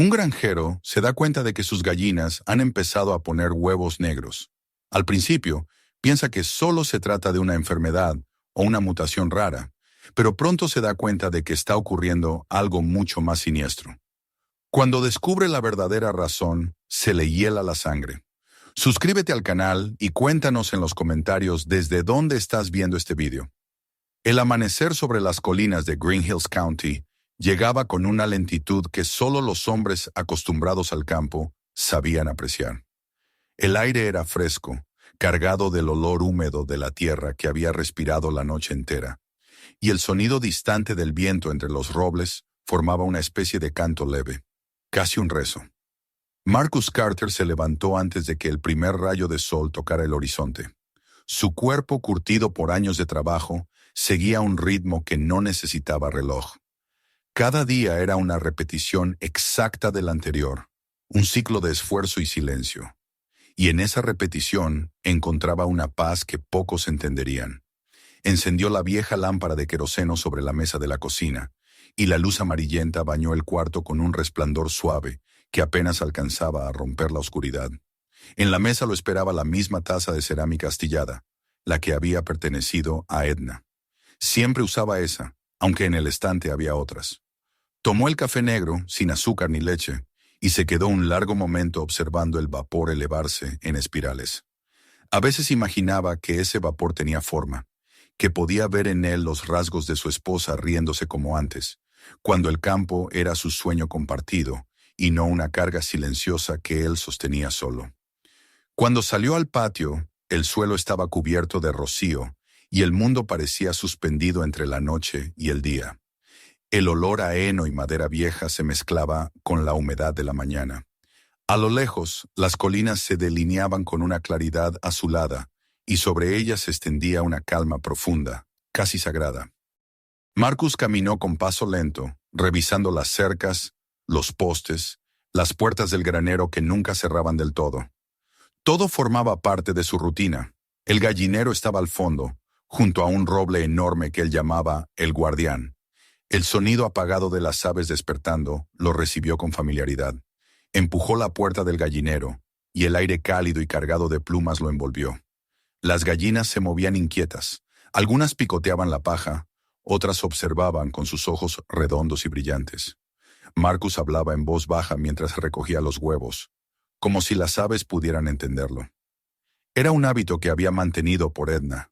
Un granjero se da cuenta de que sus gallinas han empezado a poner huevos negros. Al principio, piensa que solo se trata de una enfermedad o una mutación rara, pero pronto se da cuenta de que está ocurriendo algo mucho más siniestro. Cuando descubre la verdadera razón, se le hiela la sangre. Suscríbete al canal y cuéntanos en los comentarios desde dónde estás viendo este video. El amanecer sobre las colinas de Green Hills County llegaba con una lentitud que solo los hombres acostumbrados al campo sabían apreciar. El aire era fresco, cargado del olor húmedo de la tierra que había respirado la noche entera, y el sonido distante del viento entre los robles formaba una especie de canto leve, casi un rezo. Marcus Carter se levantó antes de que el primer rayo de sol tocara el horizonte. Su cuerpo, curtido por años de trabajo, seguía un ritmo que no necesitaba reloj. Cada día era una repetición exacta del anterior, un ciclo de esfuerzo y silencio. Y en esa repetición encontraba una paz que pocos entenderían. Encendió la vieja lámpara de queroseno sobre la mesa de la cocina, y la luz amarillenta bañó el cuarto con un resplandor suave que apenas alcanzaba a romper la oscuridad. En la mesa lo esperaba la misma taza de cerámica astillada, la que había pertenecido a Edna. Siempre usaba esa, aunque en el estante había otras. Tomó el café negro, sin azúcar ni leche, y se quedó un largo momento observando el vapor elevarse en espirales. A veces imaginaba que ese vapor tenía forma, que podía ver en él los rasgos de su esposa riéndose como antes, cuando el campo era su sueño compartido y no una carga silenciosa que él sostenía solo. Cuando salió al patio, el suelo estaba cubierto de rocío y el mundo parecía suspendido entre la noche y el día. El olor a heno y madera vieja se mezclaba con la humedad de la mañana. A lo lejos, las colinas se delineaban con una claridad azulada y sobre ellas se extendía una calma profunda, casi sagrada. Marcus caminó con paso lento, revisando las cercas, los postes, las puertas del granero que nunca cerraban del todo. Todo formaba parte de su rutina. El gallinero estaba al fondo, junto a un roble enorme que él llamaba el guardián. El sonido apagado de las aves despertando lo recibió con familiaridad. Empujó la puerta del gallinero, y el aire cálido y cargado de plumas lo envolvió. Las gallinas se movían inquietas. Algunas picoteaban la paja, otras observaban con sus ojos redondos y brillantes. Marcus hablaba en voz baja mientras recogía los huevos, como si las aves pudieran entenderlo. Era un hábito que había mantenido por Edna.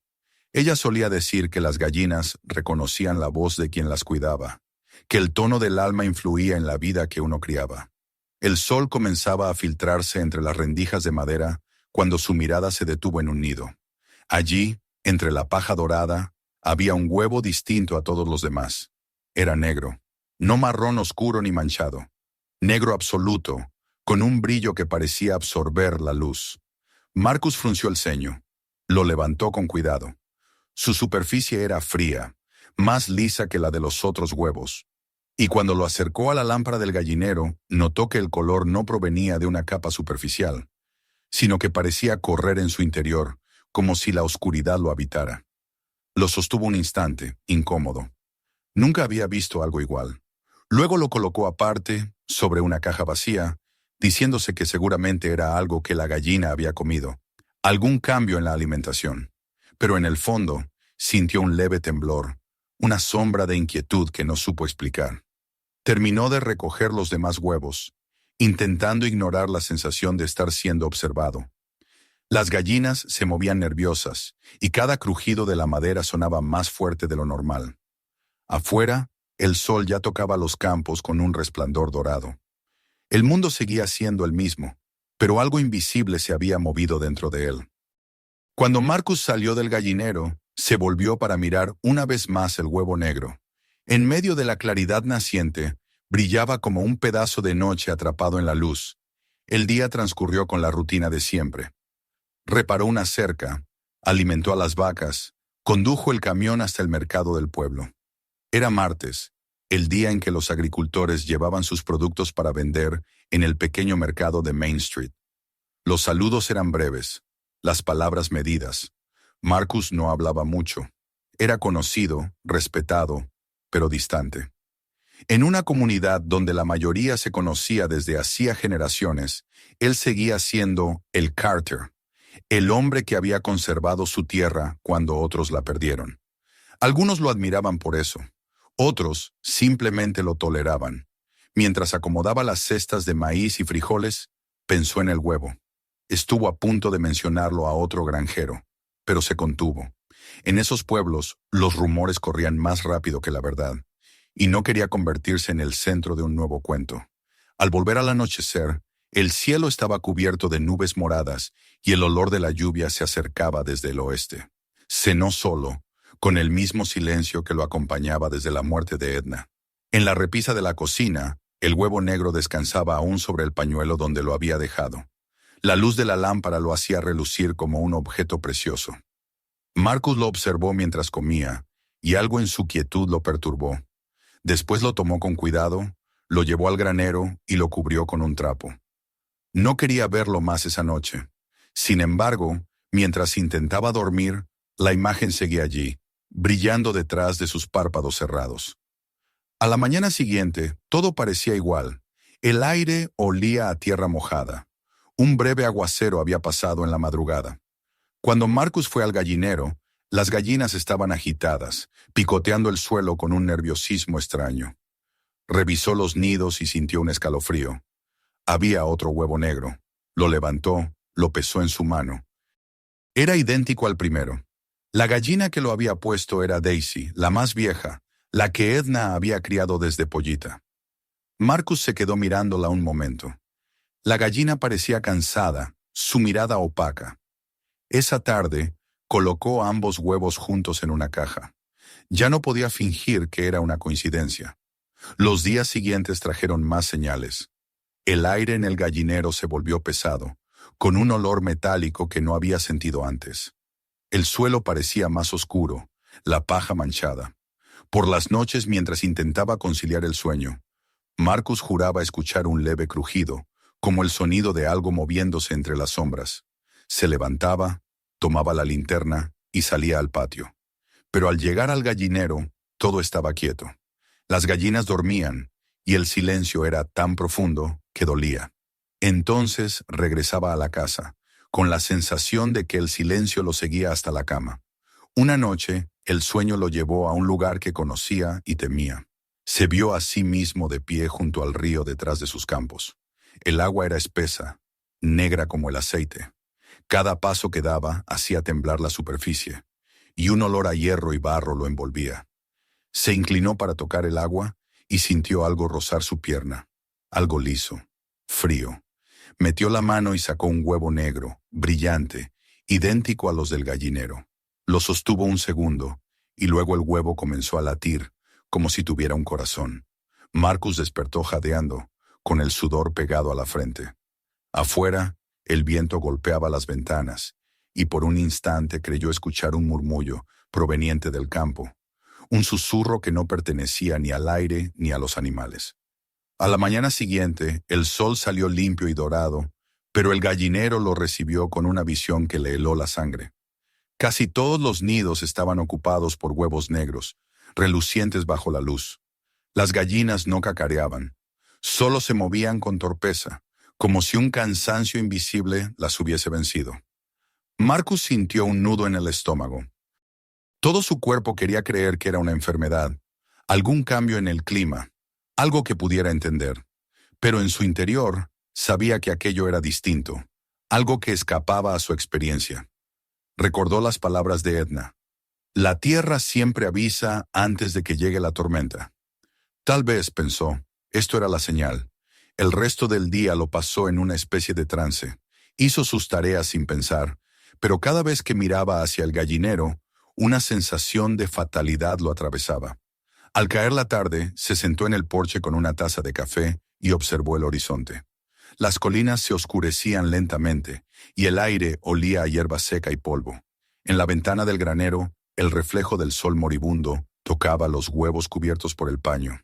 Ella solía decir que las gallinas reconocían la voz de quien las cuidaba, que el tono del alma influía en la vida que uno criaba. El sol comenzaba a filtrarse entre las rendijas de madera cuando su mirada se detuvo en un nido. Allí, entre la paja dorada, había un huevo distinto a todos los demás. Era negro, no marrón oscuro ni manchado. Negro absoluto, con un brillo que parecía absorber la luz. Marcus frunció el ceño. Lo levantó con cuidado. Su superficie era fría, más lisa que la de los otros huevos. Y cuando lo acercó a la lámpara del gallinero, notó que el color no provenía de una capa superficial, sino que parecía correr en su interior, como si la oscuridad lo habitara. Lo sostuvo un instante, incómodo. Nunca había visto algo igual. Luego lo colocó aparte, sobre una caja vacía, diciéndose que seguramente era algo que la gallina había comido, algún cambio en la alimentación. Pero en el fondo, sintió un leve temblor, una sombra de inquietud que no supo explicar. Terminó de recoger los demás huevos, intentando ignorar la sensación de estar siendo observado. Las gallinas se movían nerviosas, y cada crujido de la madera sonaba más fuerte de lo normal. Afuera, el sol ya tocaba los campos con un resplandor dorado. El mundo seguía siendo el mismo, pero algo invisible se había movido dentro de él. Cuando Marcus salió del gallinero, se volvió para mirar una vez más el huevo negro. En medio de la claridad naciente, brillaba como un pedazo de noche atrapado en la luz. El día transcurrió con la rutina de siempre. Reparó una cerca, alimentó a las vacas, condujo el camión hasta el mercado del pueblo. Era martes, el día en que los agricultores llevaban sus productos para vender en el pequeño mercado de Main Street. Los saludos eran breves, las palabras medidas. Marcus no hablaba mucho. Era conocido, respetado, pero distante. En una comunidad donde la mayoría se conocía desde hacía generaciones, él seguía siendo el Carter, el hombre que había conservado su tierra cuando otros la perdieron. Algunos lo admiraban por eso, otros simplemente lo toleraban. Mientras acomodaba las cestas de maíz y frijoles, pensó en el huevo. Estuvo a punto de mencionarlo a otro granjero, pero se contuvo. En esos pueblos, los rumores corrían más rápido que la verdad, y no quería convertirse en el centro de un nuevo cuento. Al volver al anochecer, el cielo estaba cubierto de nubes moradas y el olor de la lluvia se acercaba desde el oeste. Cenó solo, con el mismo silencio que lo acompañaba desde la muerte de Edna. En la repisa de la cocina, el huevo negro descansaba aún sobre el pañuelo donde lo había dejado. La luz de la lámpara lo hacía relucir como un objeto precioso. Marcus lo observó mientras comía, y algo en su quietud lo perturbó. Después lo tomó con cuidado, lo llevó al granero y lo cubrió con un trapo. No quería verlo más esa noche. Sin embargo, mientras intentaba dormir, la imagen seguía allí, brillando detrás de sus párpados cerrados. A la mañana siguiente, todo parecía igual. El aire olía a tierra mojada. Un breve aguacero había pasado en la madrugada. Cuando Marcus fue al gallinero, las gallinas estaban agitadas, picoteando el suelo con un nerviosismo extraño. Revisó los nidos y sintió un escalofrío. Había otro huevo negro. Lo levantó, lo pesó en su mano. Era idéntico al primero. La gallina que lo había puesto era Daisy, la más vieja, la que Edna había criado desde pollita. Marcus se quedó mirándola un momento. La gallina parecía cansada, su mirada opaca. Esa tarde, colocó ambos huevos juntos en una caja. Ya no podía fingir que era una coincidencia. Los días siguientes trajeron más señales. El aire en el gallinero se volvió pesado, con un olor metálico que no había sentido antes. El suelo parecía más oscuro, la paja manchada. Por las noches, mientras intentaba conciliar el sueño, Marcus juraba escuchar un leve crujido, como el sonido de algo moviéndose entre las sombras. Se levantaba, tomaba la linterna y salía al patio. Pero al llegar al gallinero, todo estaba quieto. Las gallinas dormían, y el silencio era tan profundo que dolía. Entonces regresaba a la casa, con la sensación de que el silencio lo seguía hasta la cama. Una noche, el sueño lo llevó a un lugar que conocía y temía. Se vio a sí mismo de pie junto al río detrás de sus campos. El agua era espesa, negra como el aceite. Cada paso que daba hacía temblar la superficie, y un olor a hierro y barro lo envolvía. Se inclinó para tocar el agua y sintió algo rozar su pierna, algo liso, frío. Metió la mano y sacó un huevo negro, brillante, idéntico a los del gallinero. Lo sostuvo un segundo, y luego el huevo comenzó a latir, como si tuviera un corazón. Marcus despertó jadeando, con el sudor pegado a la frente. Afuera, el viento golpeaba las ventanas, y por un instante creyó escuchar un murmullo proveniente del campo, un susurro que no pertenecía ni al aire ni a los animales. A la mañana siguiente, el sol salió limpio y dorado, pero el gallinero lo recibió con una visión que le heló la sangre. Casi todos los nidos estaban ocupados por huevos negros, relucientes bajo la luz. Las gallinas no cacareaban, solo se movían con torpeza, como si un cansancio invisible las hubiese vencido. Marcus sintió un nudo en el estómago. Todo su cuerpo quería creer que era una enfermedad, algún cambio en el clima, algo que pudiera entender. Pero en su interior sabía que aquello era distinto, algo que escapaba a su experiencia. Recordó las palabras de Edna. La tierra siempre avisa antes de que llegue la tormenta. Tal vez, pensó, esto era la señal. El resto del día lo pasó en una especie de trance. Hizo sus tareas sin pensar, pero cada vez que miraba hacia el gallinero, una sensación de fatalidad lo atravesaba. Al caer la tarde, se sentó en el porche con una taza de café y observó el horizonte. Las colinas se oscurecían lentamente y el aire olía a hierba seca y polvo. En la ventana del granero, el reflejo del sol moribundo tocaba los huevos cubiertos por el paño.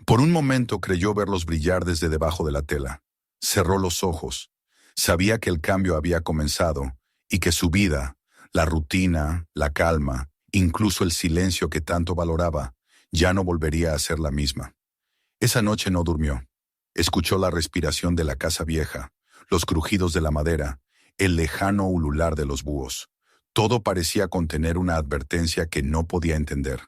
Por un momento creyó verlos brillar desde debajo de la tela. Cerró los ojos. Sabía que el cambio había comenzado y que su vida, la rutina, la calma, incluso el silencio que tanto valoraba, ya no volvería a ser la misma. Esa noche no durmió. Escuchó la respiración de la casa vieja, los crujidos de la madera, el lejano ulular de los búhos. Todo parecía contener una advertencia que no podía entender.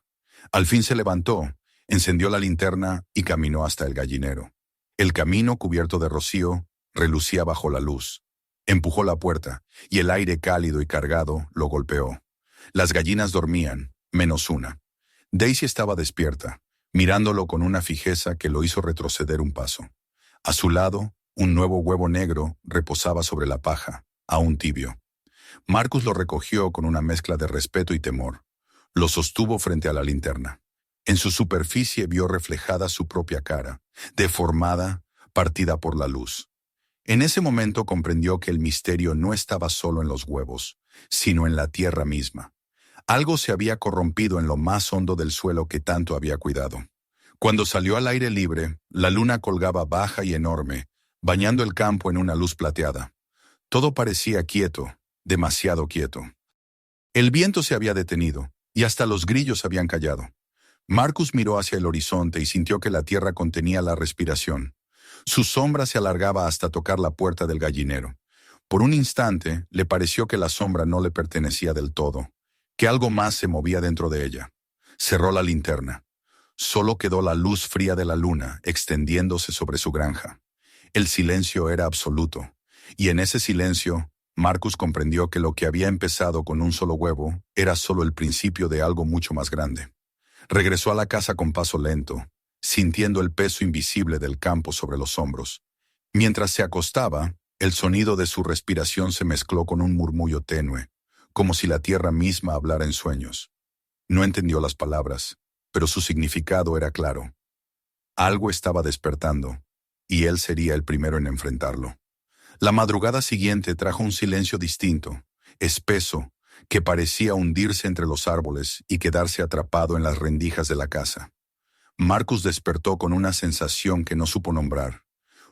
Al fin se levantó, encendió la linterna y caminó hasta el gallinero. El camino, cubierto de rocío, relucía bajo la luz. Empujó la puerta, y el aire cálido y cargado lo golpeó. Las gallinas dormían, menos una. Daisy estaba despierta, mirándolo con una fijeza que lo hizo retroceder un paso. A su lado, un nuevo huevo negro reposaba sobre la paja, aún tibio. Marcus lo recogió con una mezcla de respeto y temor. Lo sostuvo frente a la linterna. En su superficie vio reflejada su propia cara, deformada, partida por la luz. En ese momento comprendió que el misterio no estaba solo en los huevos, sino en la tierra misma. Algo se había corrompido en lo más hondo del suelo que tanto había cuidado. Cuando salió al aire libre, la luna colgaba baja y enorme, bañando el campo en una luz plateada. Todo parecía quieto, demasiado quieto. El viento se había detenido, y hasta los grillos habían callado. Marcus miró hacia el horizonte y sintió que la tierra contenía la respiración. Su sombra se alargaba hasta tocar la puerta del gallinero. Por un instante le pareció que la sombra no le pertenecía del todo, que algo más se movía dentro de ella. Cerró la linterna. Solo quedó la luz fría de la luna extendiéndose sobre su granja. El silencio era absoluto, y en ese silencio, Marcus comprendió que lo que había empezado con un solo huevo era solo el principio de algo mucho más grande. Regresó a la casa con paso lento, sintiendo el peso invisible del campo sobre los hombros. Mientras se acostaba, el sonido de su respiración se mezcló con un murmullo tenue, como si la tierra misma hablara en sueños. No entendió las palabras, pero su significado era claro. Algo estaba despertando, y él sería el primero en enfrentarlo. La madrugada siguiente trajo un silencio distinto, espeso, que parecía hundirse entre los árboles y quedarse atrapado en las rendijas de la casa. Marcus despertó con una sensación que no supo nombrar.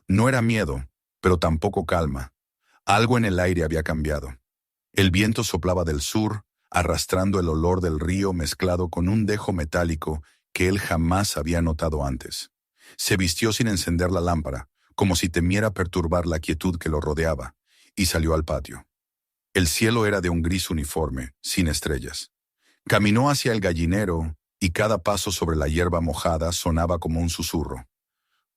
No era miedo, pero tampoco calma. Algo en el aire había cambiado. El viento soplaba del sur, arrastrando el olor del río mezclado con un dejo metálico que él jamás había notado antes. Se vistió sin encender la lámpara, como si temiera perturbar la quietud que lo rodeaba, y salió al patio. El cielo era de un gris uniforme, sin estrellas. Caminó hacia el gallinero, y cada paso sobre la hierba mojada sonaba como un susurro.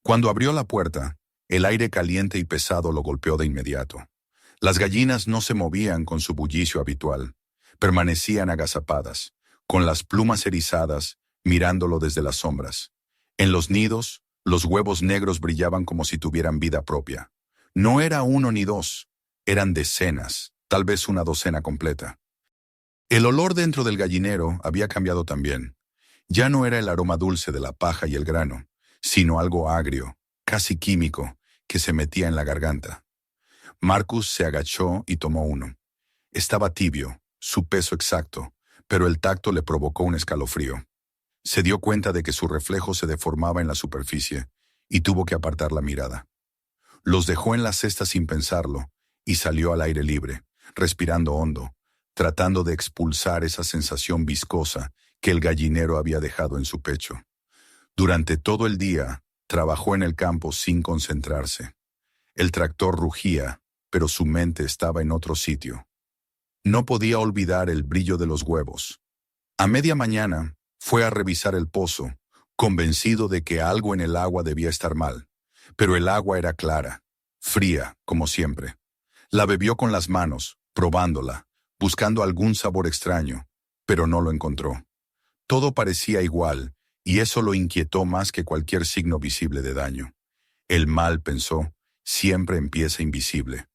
Cuando abrió la puerta, el aire caliente y pesado lo golpeó de inmediato. Las gallinas no se movían con su bullicio habitual. Permanecían agazapadas, con las plumas erizadas, mirándolo desde las sombras. En los nidos, los huevos negros brillaban como si tuvieran vida propia. No era uno ni dos, eran decenas, tal vez una docena completa. El olor dentro del gallinero había cambiado también. Ya no era el aroma dulce de la paja y el grano, sino algo agrio, casi químico, que se metía en la garganta. Marcus se agachó y tomó uno. Estaba tibio, su peso exacto, pero el tacto le provocó un escalofrío. Se dio cuenta de que su reflejo se deformaba en la superficie y tuvo que apartar la mirada. Los dejó en la cesta sin pensarlo y salió al aire libre, respirando hondo, tratando de expulsar esa sensación viscosa que el gallinero había dejado en su pecho. Durante todo el día, trabajó en el campo sin concentrarse. El tractor rugía, pero su mente estaba en otro sitio. No podía olvidar el brillo de los huevos. A media mañana, fue a revisar el pozo, convencido de que algo en el agua debía estar mal. Pero el agua era clara, fría, como siempre. La bebió con las manos, probándola, buscando algún sabor extraño, pero no lo encontró. Todo parecía igual, y eso lo inquietó más que cualquier signo visible de daño. El mal, pensó, siempre empieza invisible.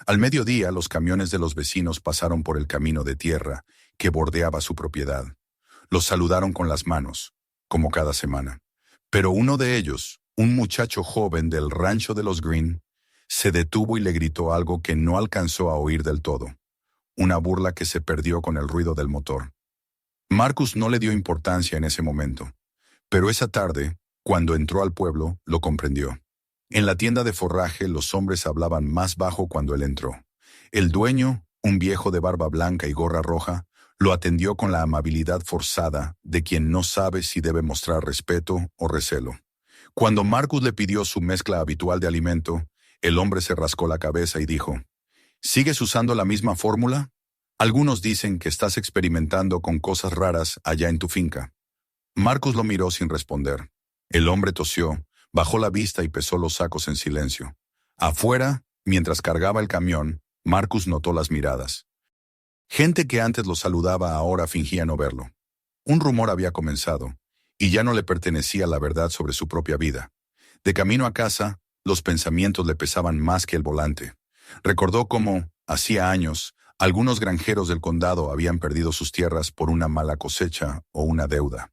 Al mediodía, los camiones de los vecinos pasaron por el camino de tierra que bordeaba su propiedad. Los saludaron con las manos, como cada semana. Pero uno de ellos, un muchacho joven del rancho de los Green, se detuvo y le gritó algo que no alcanzó a oír del todo. Una burla que se perdió con el ruido del motor. Marcus no le dio importancia en ese momento, pero esa tarde, cuando entró al pueblo, lo comprendió. En la tienda de forraje los hombres hablaban más bajo cuando él entró. El dueño, un viejo de barba blanca y gorra roja, lo atendió con la amabilidad forzada de quien no sabe si debe mostrar respeto o recelo. Cuando Marcus le pidió su mezcla habitual de alimento, el hombre se rascó la cabeza y dijo, ¿sigues usando la misma fórmula? Algunos dicen que estás experimentando con cosas raras allá en tu finca. Marcus lo miró sin responder. El hombre tosió, bajó la vista y pesó los sacos en silencio. Afuera, mientras cargaba el camión, Marcus notó las miradas. Gente que antes lo saludaba ahora fingía no verlo. Un rumor había comenzado, y ya no le pertenecía la verdad sobre su propia vida. De camino a casa, los pensamientos le pesaban más que el volante. Recordó cómo, hacía años, algunos granjeros del condado habían perdido sus tierras por una mala cosecha o una deuda.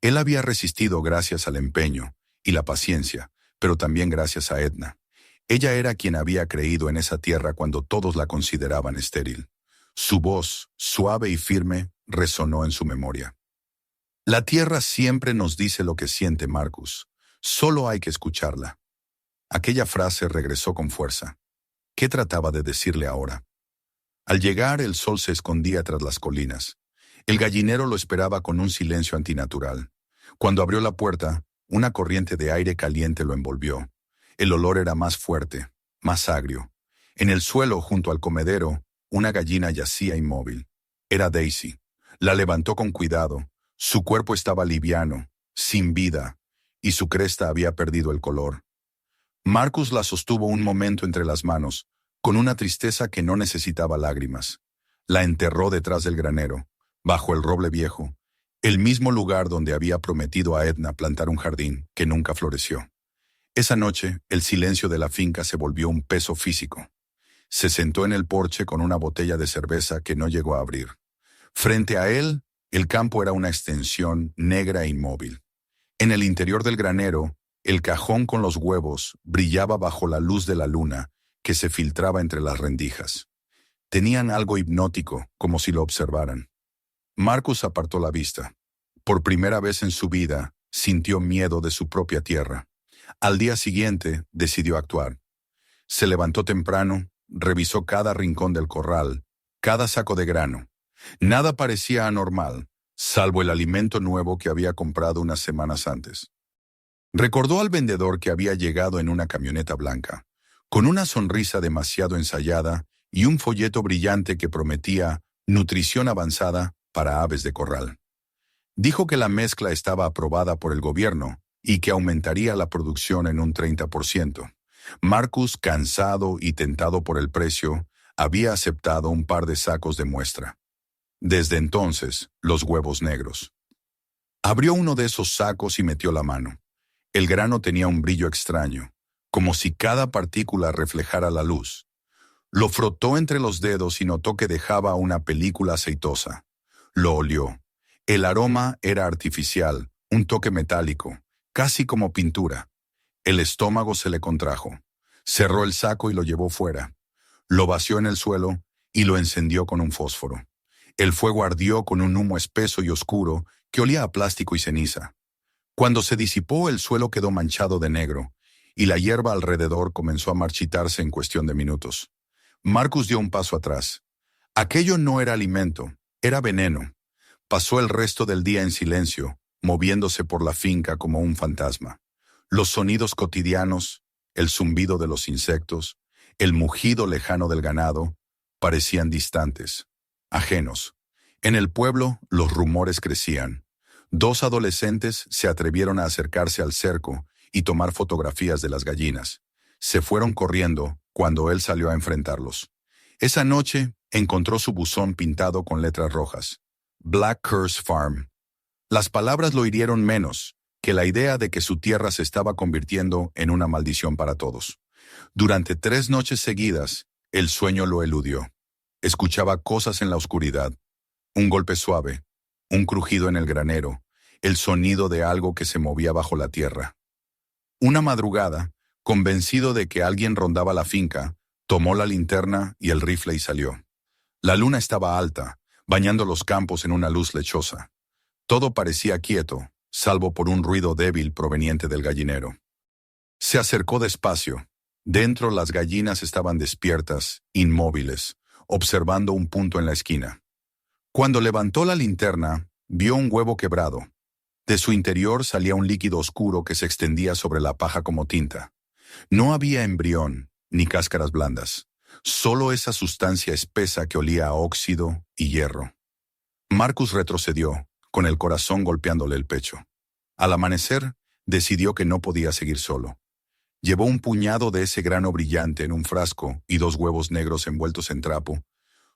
Él había resistido gracias al empeño y la paciencia, pero también gracias a Edna. Ella era quien había creído en esa tierra cuando todos la consideraban estéril. Su voz, suave y firme, resonó en su memoria. La tierra siempre nos dice lo que siente Marcus. Solo hay que escucharla. Aquella frase regresó con fuerza. ¿Qué trataba de decirle ahora? Al llegar, el sol se escondía tras las colinas. El gallinero lo esperaba con un silencio antinatural. Cuando abrió la puerta, una corriente de aire caliente lo envolvió. El olor era más fuerte, más agrio. En el suelo, junto al comedero, una gallina yacía inmóvil. Era Daisy. La levantó con cuidado. Su cuerpo estaba liviano, sin vida, y su cresta había perdido el color. Marcus la sostuvo un momento entre las manos, con una tristeza que no necesitaba lágrimas. La enterró detrás del granero, bajo el roble viejo, el mismo lugar donde había prometido a Edna plantar un jardín que nunca floreció. Esa noche, el silencio de la finca se volvió un peso físico. Se sentó en el porche con una botella de cerveza que no llegó a abrir. Frente a él, el campo era una extensión negra e inmóvil. En el interior del granero, el cajón con los huevos brillaba bajo la luz de la luna que se filtraba entre las rendijas. Tenían algo hipnótico, como si lo observaran. Marcus apartó la vista. Por primera vez en su vida, sintió miedo de su propia tierra. Al día siguiente, decidió actuar. Se levantó temprano, revisó cada rincón del corral, cada saco de grano. Nada parecía anormal, salvo el alimento nuevo que había comprado unas semanas antes. Recordó al vendedor que había llegado en una camioneta blanca, con una sonrisa demasiado ensayada y un folleto brillante que prometía nutrición avanzada para aves de corral. Dijo que la mezcla estaba aprobada por el gobierno y que aumentaría la producción en un 30%. Marcus, cansado y tentado por el precio, había aceptado un par de sacos de muestra. Desde entonces, los huevos negros. Abrió uno de esos sacos y metió la mano. El grano tenía un brillo extraño, como si cada partícula reflejara la luz. Lo frotó entre los dedos y notó que dejaba una película aceitosa. Lo olió. El aroma era artificial, un toque metálico, casi como pintura. El estómago se le contrajo. Cerró el saco y lo llevó fuera. Lo vació en el suelo y lo encendió con un fósforo. El fuego ardió con un humo espeso y oscuro que olía a plástico y ceniza. Cuando se disipó, el suelo quedó manchado de negro, y la hierba alrededor comenzó a marchitarse en cuestión de minutos. Marcus dio un paso atrás. Aquello no era alimento, era veneno. Pasó el resto del día en silencio, moviéndose por la finca como un fantasma. Los sonidos cotidianos, el zumbido de los insectos, el mugido lejano del ganado, parecían distantes, ajenos. En el pueblo, los rumores crecían. 2 adolescentes se atrevieron a acercarse al cerco y tomar fotografías de las gallinas. Se fueron corriendo cuando él salió a enfrentarlos. Esa noche encontró su buzón pintado con letras rojas. Black Curse Farm. Las palabras lo hirieron menos que la idea de que su tierra se estaba convirtiendo en una maldición para todos. Durante 3 noches seguidas, el sueño lo eludió. Escuchaba cosas en la oscuridad. Un golpe suave, un crujido en el granero, el sonido de algo que se movía bajo la tierra. Una madrugada, convencido de que alguien rondaba la finca, tomó la linterna y el rifle y salió. La luna estaba alta, bañando los campos en una luz lechosa. Todo parecía quieto, salvo por un ruido débil proveniente del gallinero. Se acercó despacio. Dentro las gallinas estaban despiertas, inmóviles, observando un punto en la esquina. Cuando levantó la linterna, vio un huevo quebrado. De su interior salía un líquido oscuro que se extendía sobre la paja como tinta. No había embrión ni cáscaras blandas, solo esa sustancia espesa que olía a óxido y hierro. Marcus retrocedió, con el corazón golpeándole el pecho. Al amanecer, decidió que no podía seguir solo. Llevó un puñado de ese grano brillante en un frasco y 2 huevos negros envueltos en trapo.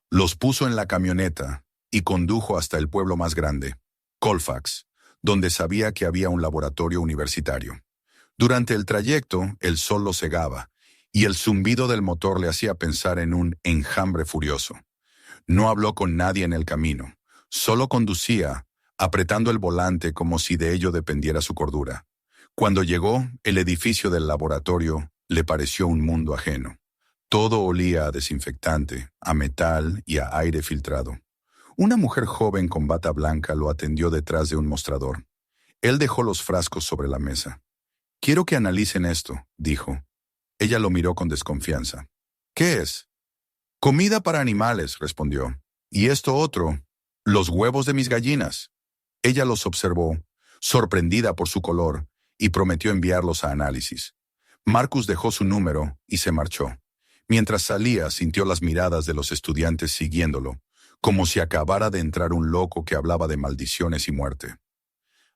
Los puso en la camioneta y condujo hasta el pueblo más grande, Colfax, donde sabía que había un laboratorio universitario. Durante el trayecto, el sol lo cegaba, y el zumbido del motor le hacía pensar en un enjambre furioso. No habló con nadie en el camino, solo conducía, apretando el volante como si de ello dependiera su cordura. Cuando llegó, el edificio del laboratorio le pareció un mundo ajeno. Todo olía a desinfectante, a metal y a aire filtrado. Una mujer joven con bata blanca lo atendió detrás de un mostrador. Él dejó los frascos sobre la mesa. «Quiero que analicen esto», dijo. Ella lo miró con desconfianza. «¿Qué es?» «Comida para animales», respondió. «Y esto otro, los huevos de mis gallinas». Ella los observó, sorprendida por su color, y prometió enviarlos a análisis. Marcus dejó su número y se marchó. Mientras salía, sintió las miradas de los estudiantes siguiéndolo, como si acabara de entrar un loco que hablaba de maldiciones y muerte.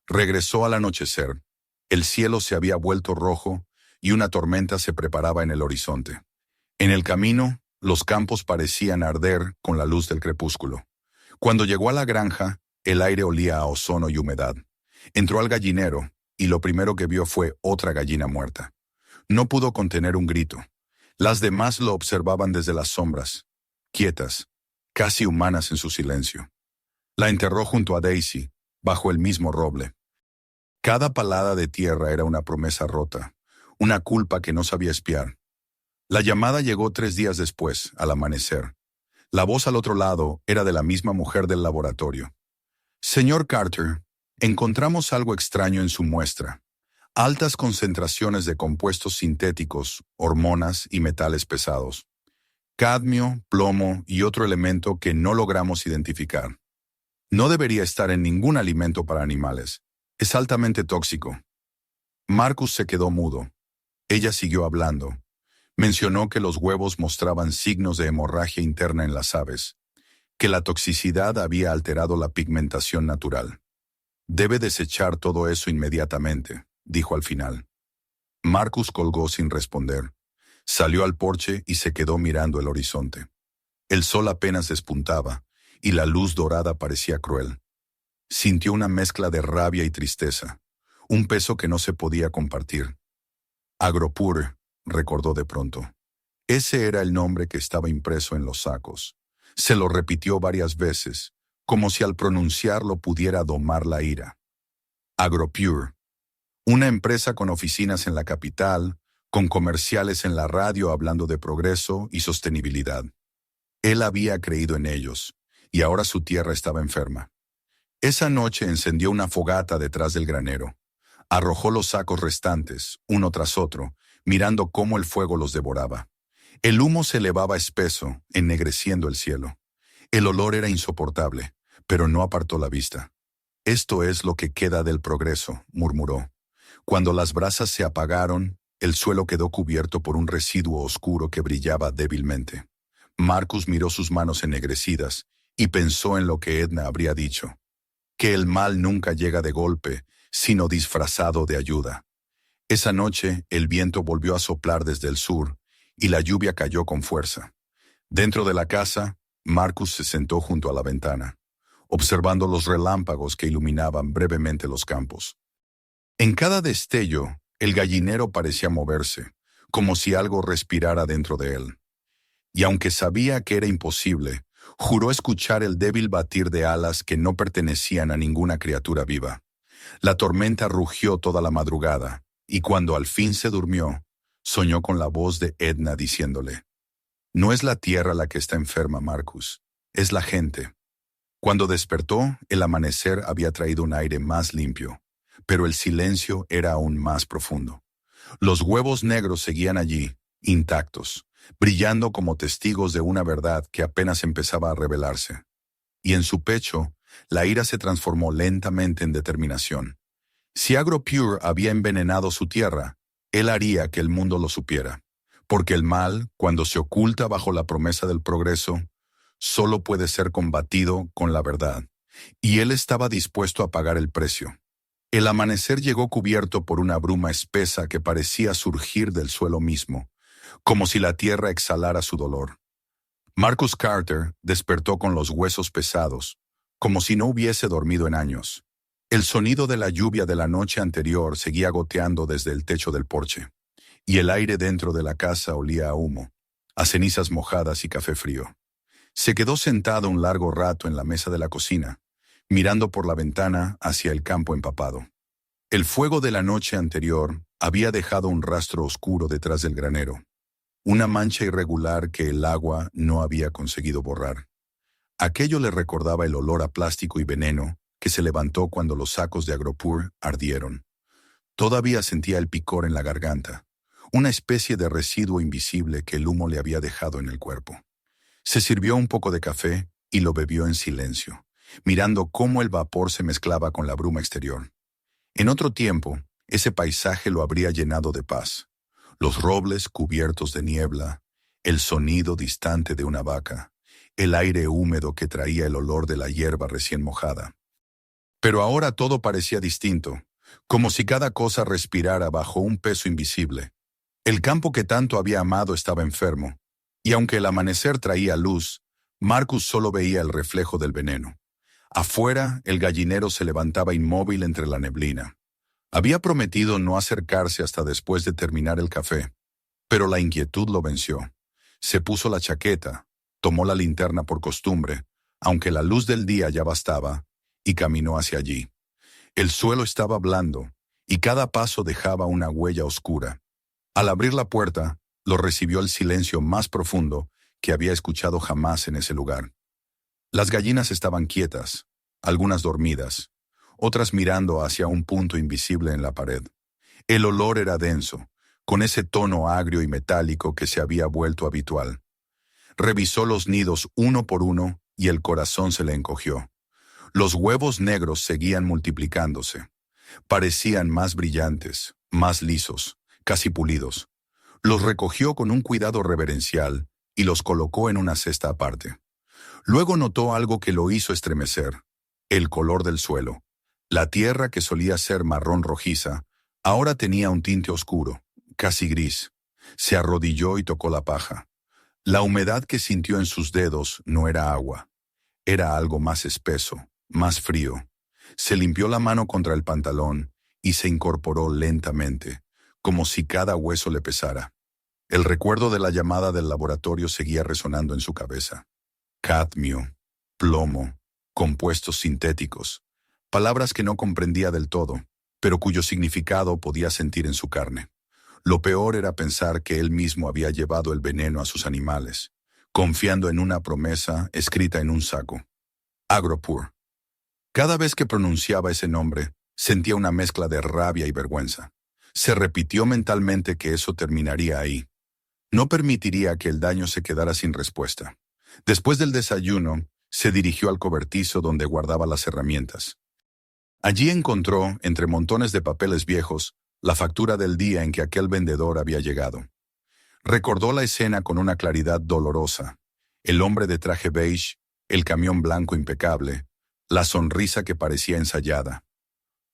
Regresó al anochecer. El cielo se había vuelto rojo y una tormenta se preparaba en el horizonte. En el camino, los campos parecían arder con la luz del crepúsculo. Cuando llegó a la granja, el aire olía a ozono y humedad. Entró al gallinero y lo primero que vio fue otra gallina muerta. No pudo contener un grito. Las demás lo observaban desde las sombras, quietas, casi humanas en su silencio. La enterró junto a Daisy, bajo el mismo roble. Cada palada de tierra era una promesa rota, una culpa que no sabía espiar. La llamada llegó 3 días después, al amanecer. La voz al otro lado era de la misma mujer del laboratorio. «Señor Carter, encontramos algo extraño en su muestra. Altas concentraciones de compuestos sintéticos, hormonas y metales pesados. Cadmio, plomo y otro elemento que no logramos identificar. No debería estar en ningún alimento para animales. Es altamente tóxico». Marcus se quedó mudo. Ella siguió hablando. Mencionó que los huevos mostraban signos de hemorragia interna en las aves, que la toxicidad había alterado la pigmentación natural. «Debe desechar todo eso inmediatamente», dijo al final. Marcus colgó sin responder. Salió al porche y se quedó mirando el horizonte. El sol apenas despuntaba, y la luz dorada parecía cruel. Sintió una mezcla de rabia y tristeza, un peso que no se podía compartir. «Agropur», recordó de pronto. Ese era el nombre que estaba impreso en los sacos. Se lo repitió varias veces, como si al pronunciarlo pudiera domar la ira. Agropure, una empresa con oficinas en la capital, con comerciales en la radio hablando de progreso y sostenibilidad. Él había creído en ellos, y ahora su tierra estaba enferma. Esa noche encendió una fogata detrás del granero. Arrojó los sacos restantes, uno tras otro, mirando cómo el fuego los devoraba. El humo se elevaba espeso, ennegreciendo el cielo. El olor era insoportable, pero no apartó la vista. «Esto es lo que queda del progreso», murmuró. Cuando las brasas se apagaron, el suelo quedó cubierto por un residuo oscuro que brillaba débilmente. Marcus miró sus manos ennegrecidas y pensó en lo que Edna habría dicho, que el mal nunca llega de golpe, sino disfrazado de ayuda. Esa noche, el viento volvió a soplar desde el sur y la lluvia cayó con fuerza. Dentro de la casa, Marcus se sentó junto a la ventana, observando los relámpagos que iluminaban brevemente los campos. En cada destello, el gallinero parecía moverse, como si algo respirara dentro de él. Y aunque sabía que era imposible, juró escuchar el débil batir de alas que no pertenecían a ninguna criatura viva. La tormenta rugió toda la madrugada, y cuando al fin se durmió, soñó con la voz de Edna diciéndole: «No es la tierra la que está enferma, Marcus, es la gente». Cuando despertó, el amanecer había traído un aire más limpio, pero el silencio era aún más profundo. Los huevos negros seguían allí, intactos, brillando como testigos de una verdad que apenas empezaba a revelarse. Y en su pecho, la ira se transformó lentamente en determinación. Si AgroPure había envenenado su tierra, él haría que el mundo lo supiera. Porque el mal, cuando se oculta bajo la promesa del progreso, solo puede ser combatido con la verdad. Y él estaba dispuesto a pagar el precio. El amanecer llegó cubierto por una bruma espesa que parecía surgir del suelo mismo, como si la tierra exhalara su dolor. Marcus Carter despertó con los huesos pesados, como si no hubiese dormido en años. El sonido de la lluvia de la noche anterior seguía goteando desde el techo del porche, y el aire dentro de la casa olía a humo, a cenizas mojadas y café frío. Se quedó sentado un largo rato en la mesa de la cocina, mirando por la ventana hacia el campo empapado. El fuego de la noche anterior había dejado un rastro oscuro detrás del granero, una mancha irregular que el agua no había conseguido borrar. Aquello le recordaba el olor a plástico y veneno que se levantó cuando los sacos de AgroPure ardieron. Todavía sentía el picor en la garganta, una especie de residuo invisible que el humo le había dejado en el cuerpo. Se sirvió un poco de café y lo bebió en silencio, mirando cómo el vapor se mezclaba con la bruma exterior. En otro tiempo, ese paisaje lo habría llenado de paz. Los robles cubiertos de niebla, el sonido distante de una vaca, el aire húmedo que traía el olor de la hierba recién mojada. Pero ahora todo parecía distinto, como si cada cosa respirara bajo un peso invisible. El campo que tanto había amado estaba enfermo, y aunque el amanecer traía luz, Marcus solo veía el reflejo del veneno. Afuera, el gallinero se levantaba inmóvil entre la neblina. Había prometido no acercarse hasta después de terminar el café, pero la inquietud lo venció. Se puso la chaqueta, tomó la linterna por costumbre, aunque la luz del día ya bastaba, y caminó hacia allí. El suelo estaba blando, y cada paso dejaba una huella oscura. Al abrir la puerta, lo recibió el silencio más profundo que había escuchado jamás en ese lugar. Las gallinas estaban quietas, algunas dormidas, otras mirando hacia un punto invisible en la pared. El olor era denso, con ese tono agrio y metálico que se había vuelto habitual. Revisó los nidos uno por uno y el corazón se le encogió. Los huevos negros seguían multiplicándose. Parecían más brillantes, más lisos, casi pulidos. Los recogió con un cuidado reverencial y los colocó en una cesta aparte. Luego notó algo que lo hizo estremecer: el color del suelo. La tierra, que solía ser marrón rojiza, ahora tenía un tinte oscuro, casi gris. Se arrodilló y tocó la paja. La humedad que sintió en sus dedos no era agua. Era algo más espeso, más frío. Se limpió la mano contra el pantalón y se incorporó lentamente, como si cada hueso le pesara. El recuerdo de la llamada del laboratorio seguía resonando en su cabeza. Cadmio, plomo, compuestos sintéticos, palabras que no comprendía del todo, pero cuyo significado podía sentir en su carne. Lo peor era pensar que él mismo había llevado el veneno a sus animales, confiando en una promesa escrita en un saco. AgroPure. Cada vez que pronunciaba ese nombre, sentía una mezcla de rabia y vergüenza. Se repitió mentalmente que eso terminaría ahí. No permitiría que el daño se quedara sin respuesta. Después del desayuno, se dirigió al cobertizo donde guardaba las herramientas. Allí encontró, entre montones de papeles viejos, la factura del día en que aquel vendedor había llegado. Recordó la escena con una claridad dolorosa: el hombre de traje beige, el camión blanco impecable, la sonrisa que parecía ensayada.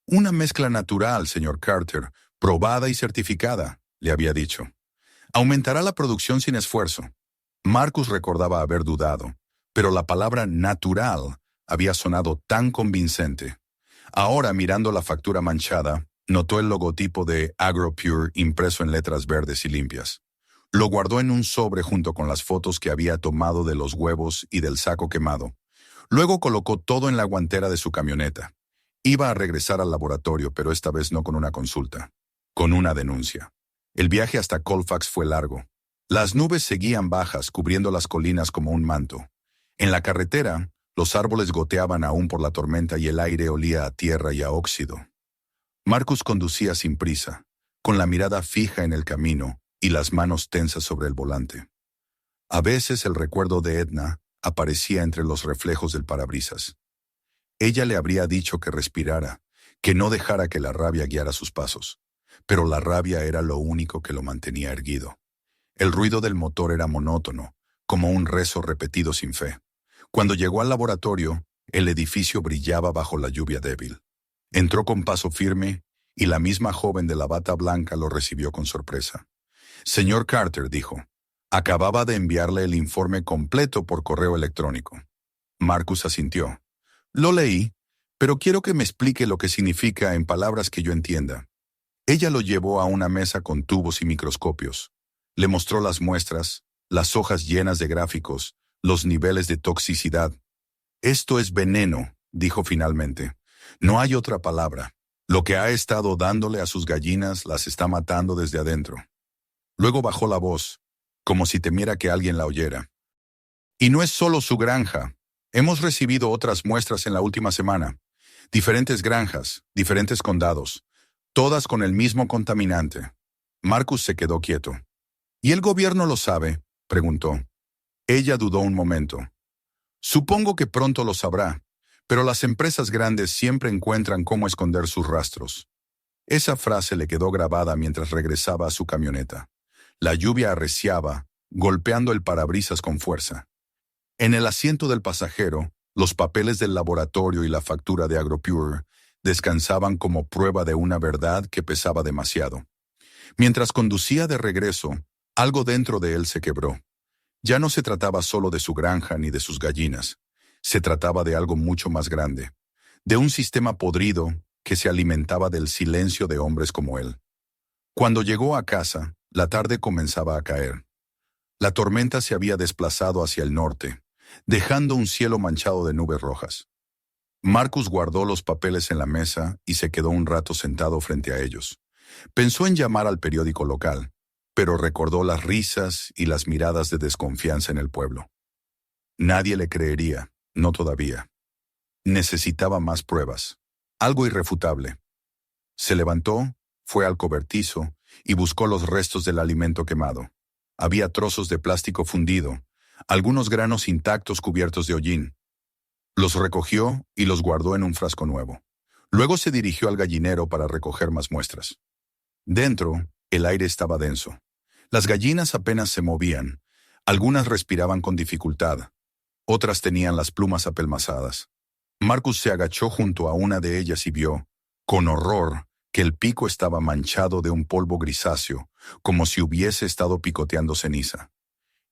Una mezcla natural, señor Carter, probada y certificada, le había dicho. Aumentará la producción sin esfuerzo. Marcus recordaba haber dudado, pero la palabra natural había sonado tan convincente. Ahora, mirando la factura manchada, notó el logotipo de AgroPure impreso en letras verdes y limpias. Lo guardó en un sobre junto con las fotos que había tomado de los huevos y del saco quemado. Luego colocó todo en la guantera de su camioneta. Iba a regresar al laboratorio, pero esta vez no con una consulta, con una denuncia. El viaje hasta Colfax fue largo. Las nubes seguían bajas, cubriendo las colinas como un manto. En la carretera, los árboles goteaban aún por la tormenta y el aire olía a tierra y a óxido. Marcus conducía sin prisa, con la mirada fija en el camino y las manos tensas sobre el volante. A veces el recuerdo de Edna aparecía entre los reflejos del parabrisas. Ella le habría dicho que respirara, que no dejara que la rabia guiara sus pasos. Pero la rabia era lo único que lo mantenía erguido. El ruido del motor era monótono, como un rezo repetido sin fe. Cuando llegó al laboratorio, el edificio brillaba bajo la lluvia débil. Entró con paso firme y la misma joven de la bata blanca lo recibió con sorpresa. Señor Carter, dijo, acababa de enviarle el informe completo por correo electrónico. Marcus asintió. Lo leí, pero quiero que me explique lo que significa en palabras que yo entienda. Ella lo llevó a una mesa con tubos y microscopios. Le mostró las muestras, las hojas llenas de gráficos, los niveles de toxicidad. Esto es veneno, dijo finalmente. No hay otra palabra. Lo que ha estado dándole a sus gallinas las está matando desde adentro. Luego bajó la voz, como si temiera que alguien la oyera. Y no es solo su granja. Hemos recibido otras muestras en la última semana. Diferentes granjas, diferentes condados, todas con el mismo contaminante. Marcus se quedó quieto. ¿Y el gobierno lo sabe?, preguntó. Ella dudó un momento. Supongo que pronto lo sabrá, pero las empresas grandes siempre encuentran cómo esconder sus rastros. Esa frase le quedó grabada mientras regresaba a su camioneta. La lluvia arreciaba, golpeando el parabrisas con fuerza. En el asiento del pasajero, los papeles del laboratorio y la factura de AgroPure descansaban como prueba de una verdad que pesaba demasiado. Mientras conducía de regreso, algo dentro de él se quebró. Ya no se trataba solo de su granja ni de sus gallinas. Se trataba de algo mucho más grande, de un sistema podrido que se alimentaba del silencio de hombres como él. Cuando llegó a casa, la tarde comenzaba a caer. La tormenta se había desplazado hacia el norte, dejando un cielo manchado de nubes rojas. Marcus guardó los papeles en la mesa y se quedó un rato sentado frente a ellos. Pensó en llamar al periódico local, pero recordó las risas y las miradas de desconfianza en el pueblo. Nadie le creería, no todavía. Necesitaba más pruebas, algo irrefutable. Se levantó, fue al cobertizo y buscó los restos del alimento quemado. Había trozos de plástico fundido, algunos granos intactos cubiertos de hollín. Los recogió y los guardó en un frasco nuevo. Luego se dirigió al gallinero para recoger más muestras. Dentro, el aire estaba denso. Las gallinas apenas se movían. Algunas respiraban con dificultad. Otras tenían las plumas apelmazadas. Marcus se agachó junto a una de ellas y vio, con horror, que el pico estaba manchado de un polvo grisáceo, como si hubiese estado picoteando ceniza.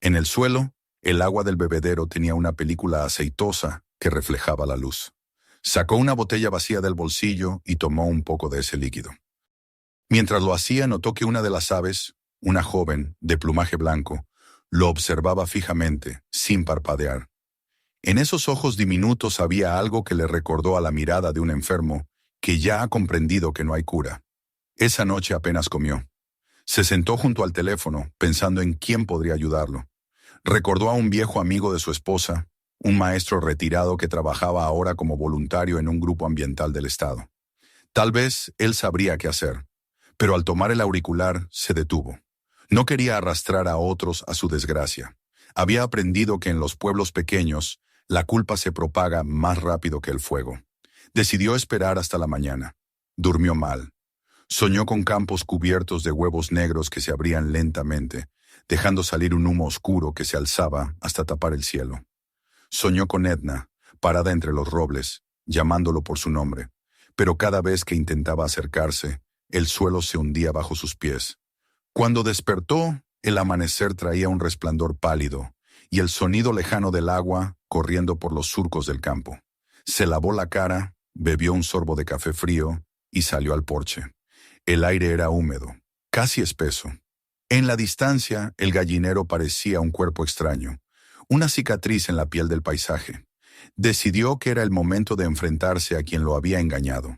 En el suelo, el agua del bebedero tenía una película aceitosa que reflejaba la luz. Sacó una botella vacía del bolsillo y tomó un poco de ese líquido. Mientras lo hacía, notó que una de las aves, una joven, de plumaje blanco, lo observaba fijamente, sin parpadear. En esos ojos diminutos había algo que le recordó a la mirada de un enfermo que ya ha comprendido que no hay cura. Esa noche apenas comió. Se sentó junto al teléfono, pensando en quién podría ayudarlo. Recordó a un viejo amigo de su esposa, un maestro retirado que trabajaba ahora como voluntario en un grupo ambiental del estado. Tal vez él sabría qué hacer, pero al tomar el auricular se detuvo. No quería arrastrar a otros a su desgracia. Había aprendido que en los pueblos pequeños la culpa se propaga más rápido que el fuego. Decidió esperar hasta la mañana. Durmió mal. Soñó con campos cubiertos de huevos negros que se abrían lentamente, dejando salir un humo oscuro que se alzaba hasta tapar el cielo. Soñó con Edna, parada entre los robles, llamándolo por su nombre, pero cada vez que intentaba acercarse, el suelo se hundía bajo sus pies. Cuando despertó, el amanecer traía un resplandor pálido y el sonido lejano del agua corriendo por los surcos del campo. Se lavó la cara, bebió un sorbo de café frío y salió al porche. El aire era húmedo, casi espeso. En la distancia, el gallinero parecía un cuerpo extraño, una cicatriz en la piel del paisaje. Decidió que era el momento de enfrentarse a quien lo había engañado.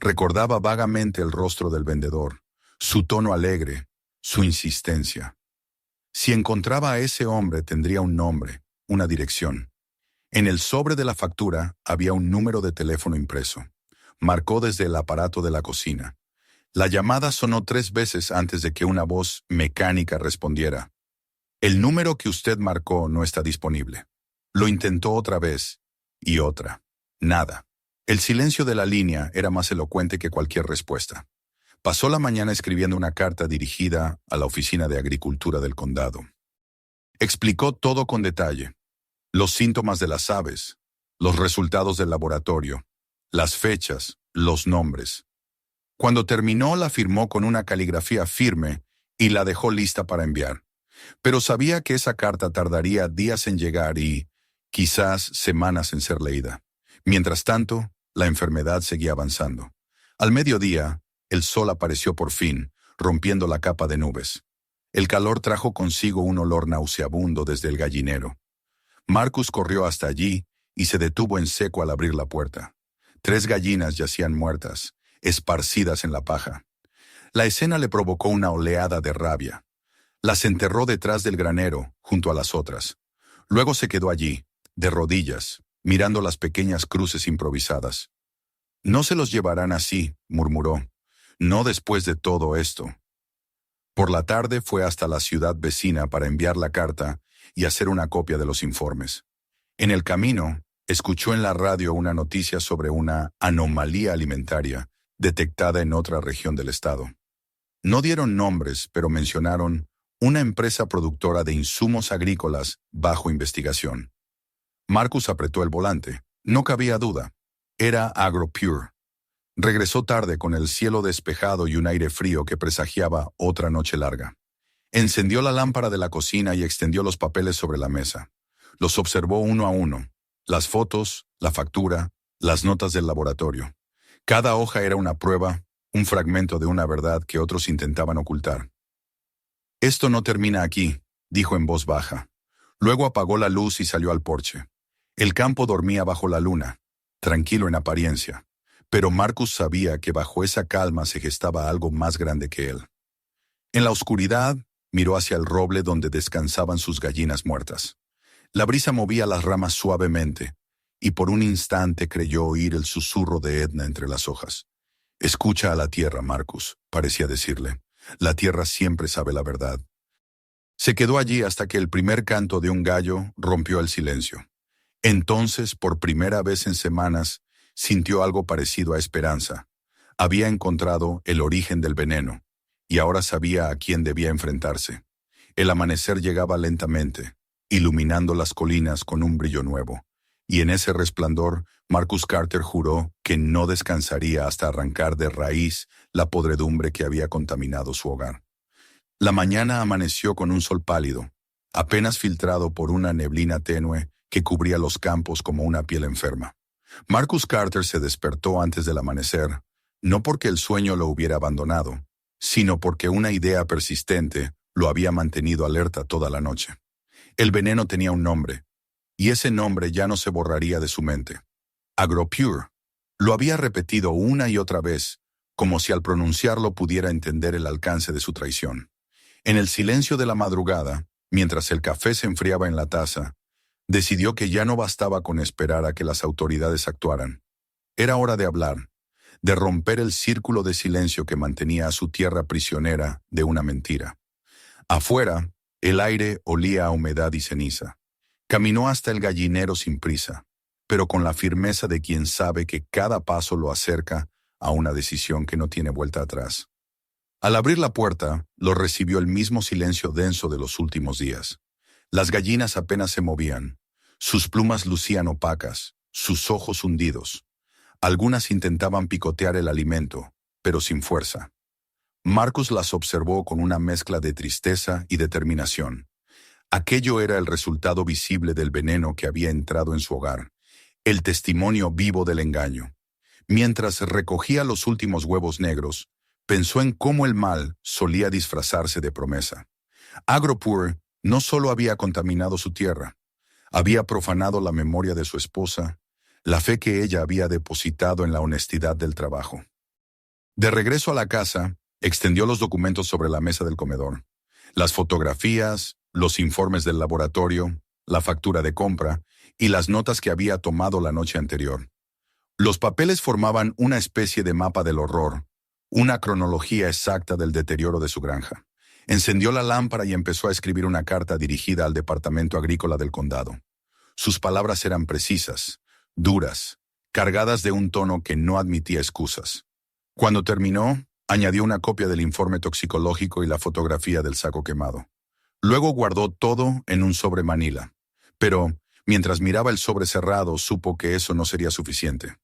Recordaba vagamente el rostro del vendedor, su tono alegre, su insistencia. Si encontraba a ese hombre tendría un nombre, una dirección. En el sobre de la factura había un número de teléfono impreso. Marcó desde el aparato de la cocina. La llamada sonó 3 veces antes de que una voz mecánica respondiera. El número que usted marcó no está disponible. Lo intentó otra vez y otra. Nada. El silencio de la línea era más elocuente que cualquier respuesta. Pasó la mañana escribiendo una carta dirigida a la Oficina de Agricultura del condado. Explicó todo con detalle: los síntomas de las aves, los resultados del laboratorio, las fechas, los nombres. Cuando terminó, la firmó con una caligrafía firme y la dejó lista para enviar. Pero sabía que esa carta tardaría días en llegar y, quizás, semanas en ser leída. Mientras tanto, la enfermedad seguía avanzando. Al mediodía, el sol apareció por fin, rompiendo la capa de nubes. El calor trajo consigo un olor nauseabundo desde el gallinero. Marcus corrió hasta allí y se detuvo en seco al abrir la puerta. 3 gallinas yacían muertas, esparcidas en la paja. La escena le provocó una oleada de rabia. Las enterró detrás del granero, junto a las otras. Luego se quedó allí, de rodillas, mirando las pequeñas cruces improvisadas. «No se los llevarán así», murmuró. «No después de todo esto». Por la tarde fue hasta la ciudad vecina para enviar la carta y hacer una copia de los informes. En el camino, escuchó en la radio una noticia sobre una anomalía alimentaria detectada en otra región del estado. No dieron nombres, pero mencionaron una empresa productora de insumos agrícolas bajo investigación. Marcus apretó el volante. No cabía duda. Era AgroPure. Regresó tarde con el cielo despejado y un aire frío que presagiaba otra noche larga. Encendió la lámpara de la cocina y extendió los papeles sobre la mesa. Los observó uno a uno. Las fotos, la factura, las notas del laboratorio. Cada hoja era una prueba, un fragmento de una verdad que otros intentaban ocultar. «Esto no termina aquí», dijo en voz baja. Luego apagó la luz y salió al porche. El campo dormía bajo la luna, tranquilo en apariencia, pero Marcus sabía que bajo esa calma se gestaba algo más grande que él. En la oscuridad, miró hacia el roble donde descansaban sus gallinas muertas. La brisa movía las ramas suavemente, y por un instante creyó oír el susurro de Edna entre las hojas. «Escucha a la tierra, Marcus», parecía decirle. «La tierra siempre sabe la verdad». Se quedó allí hasta que el primer canto de un gallo rompió el silencio. Entonces, por primera vez en semanas, sintió algo parecido a esperanza. Había encontrado el origen del veneno, y ahora sabía a quién debía enfrentarse. El amanecer llegaba lentamente, iluminando las colinas con un brillo nuevo, y en ese resplandor, Marcus Carter juró que no descansaría hasta arrancar de raíz la podredumbre que había contaminado su hogar. La mañana amaneció con un sol pálido, apenas filtrado por una neblina tenue que cubría los campos como una piel enferma. Marcus Carter se despertó antes del amanecer, no porque el sueño lo hubiera abandonado, sino porque una idea persistente lo había mantenido alerta toda la noche. El veneno tenía un nombre, y ese nombre ya no se borraría de su mente. AgroPure. Lo había repetido una y otra vez, como si al pronunciarlo pudiera entender el alcance de su traición. En el silencio de la madrugada, mientras el café se enfriaba en la taza, decidió que ya no bastaba con esperar a que las autoridades actuaran. Era hora de hablar, de romper el círculo de silencio que mantenía a su tierra prisionera de una mentira. Afuera, el aire olía a humedad y ceniza. Caminó hasta el gallinero sin prisa, pero con la firmeza de quien sabe que cada paso lo acerca a una decisión que no tiene vuelta atrás. Al abrir la puerta, lo recibió el mismo silencio denso de los últimos días. Las gallinas apenas se movían. Sus plumas lucían opacas, sus ojos hundidos. Algunas intentaban picotear el alimento, pero sin fuerza. Marcus las observó con una mezcla de tristeza y determinación. Aquello era el resultado visible del veneno que había entrado en su hogar, el testimonio vivo del engaño. Mientras recogía los últimos huevos negros, pensó en cómo el mal solía disfrazarse de promesa. AgroPure no solo había contaminado su tierra, había profanado la memoria de su esposa, la fe que ella había depositado en la honestidad del trabajo. De regreso a la casa, extendió los documentos sobre la mesa del comedor. Las fotografías, los informes del laboratorio, la factura de compra y las notas que había tomado la noche anterior. Los papeles formaban una especie de mapa del horror, una cronología exacta del deterioro de su granja. Encendió la lámpara y empezó a escribir una carta dirigida al Departamento Agrícola del condado. Sus palabras eran precisas, duras, cargadas de un tono que no admitía excusas. Cuando terminó, añadió una copia del informe toxicológico y la fotografía del saco quemado. Luego guardó todo en un sobre manila. Pero, mientras miraba el sobre cerrado, supo que eso no sería suficiente.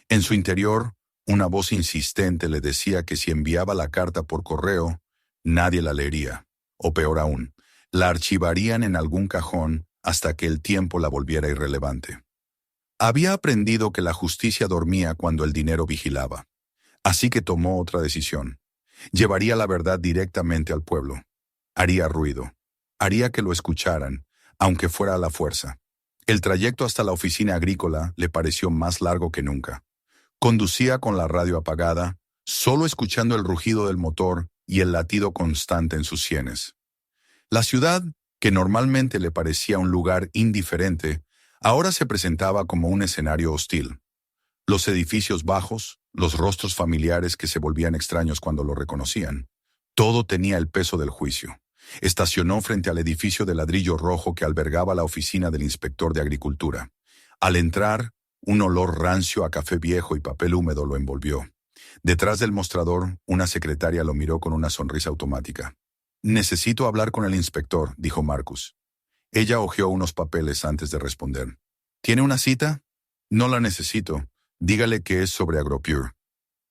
En su interior, una voz insistente le decía que si enviaba la carta por correo, nadie la leería. O peor aún, la archivarían en algún cajón hasta que el tiempo la volviera irrelevante. Había aprendido que la justicia dormía cuando el dinero vigilaba. Así que tomó otra decisión. Llevaría la verdad directamente al pueblo. Haría ruido. Haría que lo escucharan, aunque fuera a la fuerza. El trayecto hasta la oficina agrícola le pareció más largo que nunca. Conducía con la radio apagada, solo escuchando el rugido del motor y el latido constante en sus sienes. La ciudad, que normalmente le parecía un lugar indiferente, ahora se presentaba como un escenario hostil. Los edificios bajos, los rostros familiares que se volvían extraños cuando lo reconocían. Todo tenía el peso del juicio. Estacionó frente al edificio de ladrillo rojo que albergaba la oficina del inspector de Agricultura. Al entrar, un olor rancio a café viejo y papel húmedo lo envolvió. Detrás del mostrador, una secretaria lo miró con una sonrisa automática. «Necesito hablar con el inspector», dijo Marcus. Ella hojeó unos papeles antes de responder. «¿Tiene una cita?» «No la necesito. Dígale que es sobre AgroPure».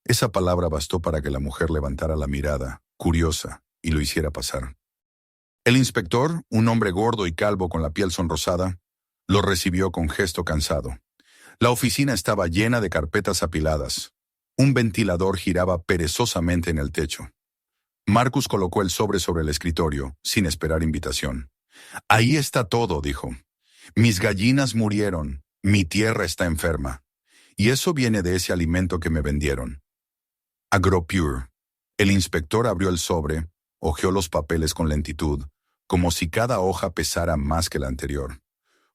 Esa palabra bastó para que la mujer levantara la mirada, curiosa, y lo hiciera pasar. El inspector, un hombre gordo y calvo con la piel sonrosada, lo recibió con gesto cansado. La oficina estaba llena de carpetas apiladas. Un ventilador giraba perezosamente en el techo. Marcus colocó el sobre el escritorio, sin esperar invitación. «Ahí está todo», dijo. «Mis gallinas murieron, mi tierra está enferma. Y eso viene de ese alimento que me vendieron». AgroPure. El inspector abrió el sobre, hojeó los papeles con lentitud, como si cada hoja pesara más que la anterior.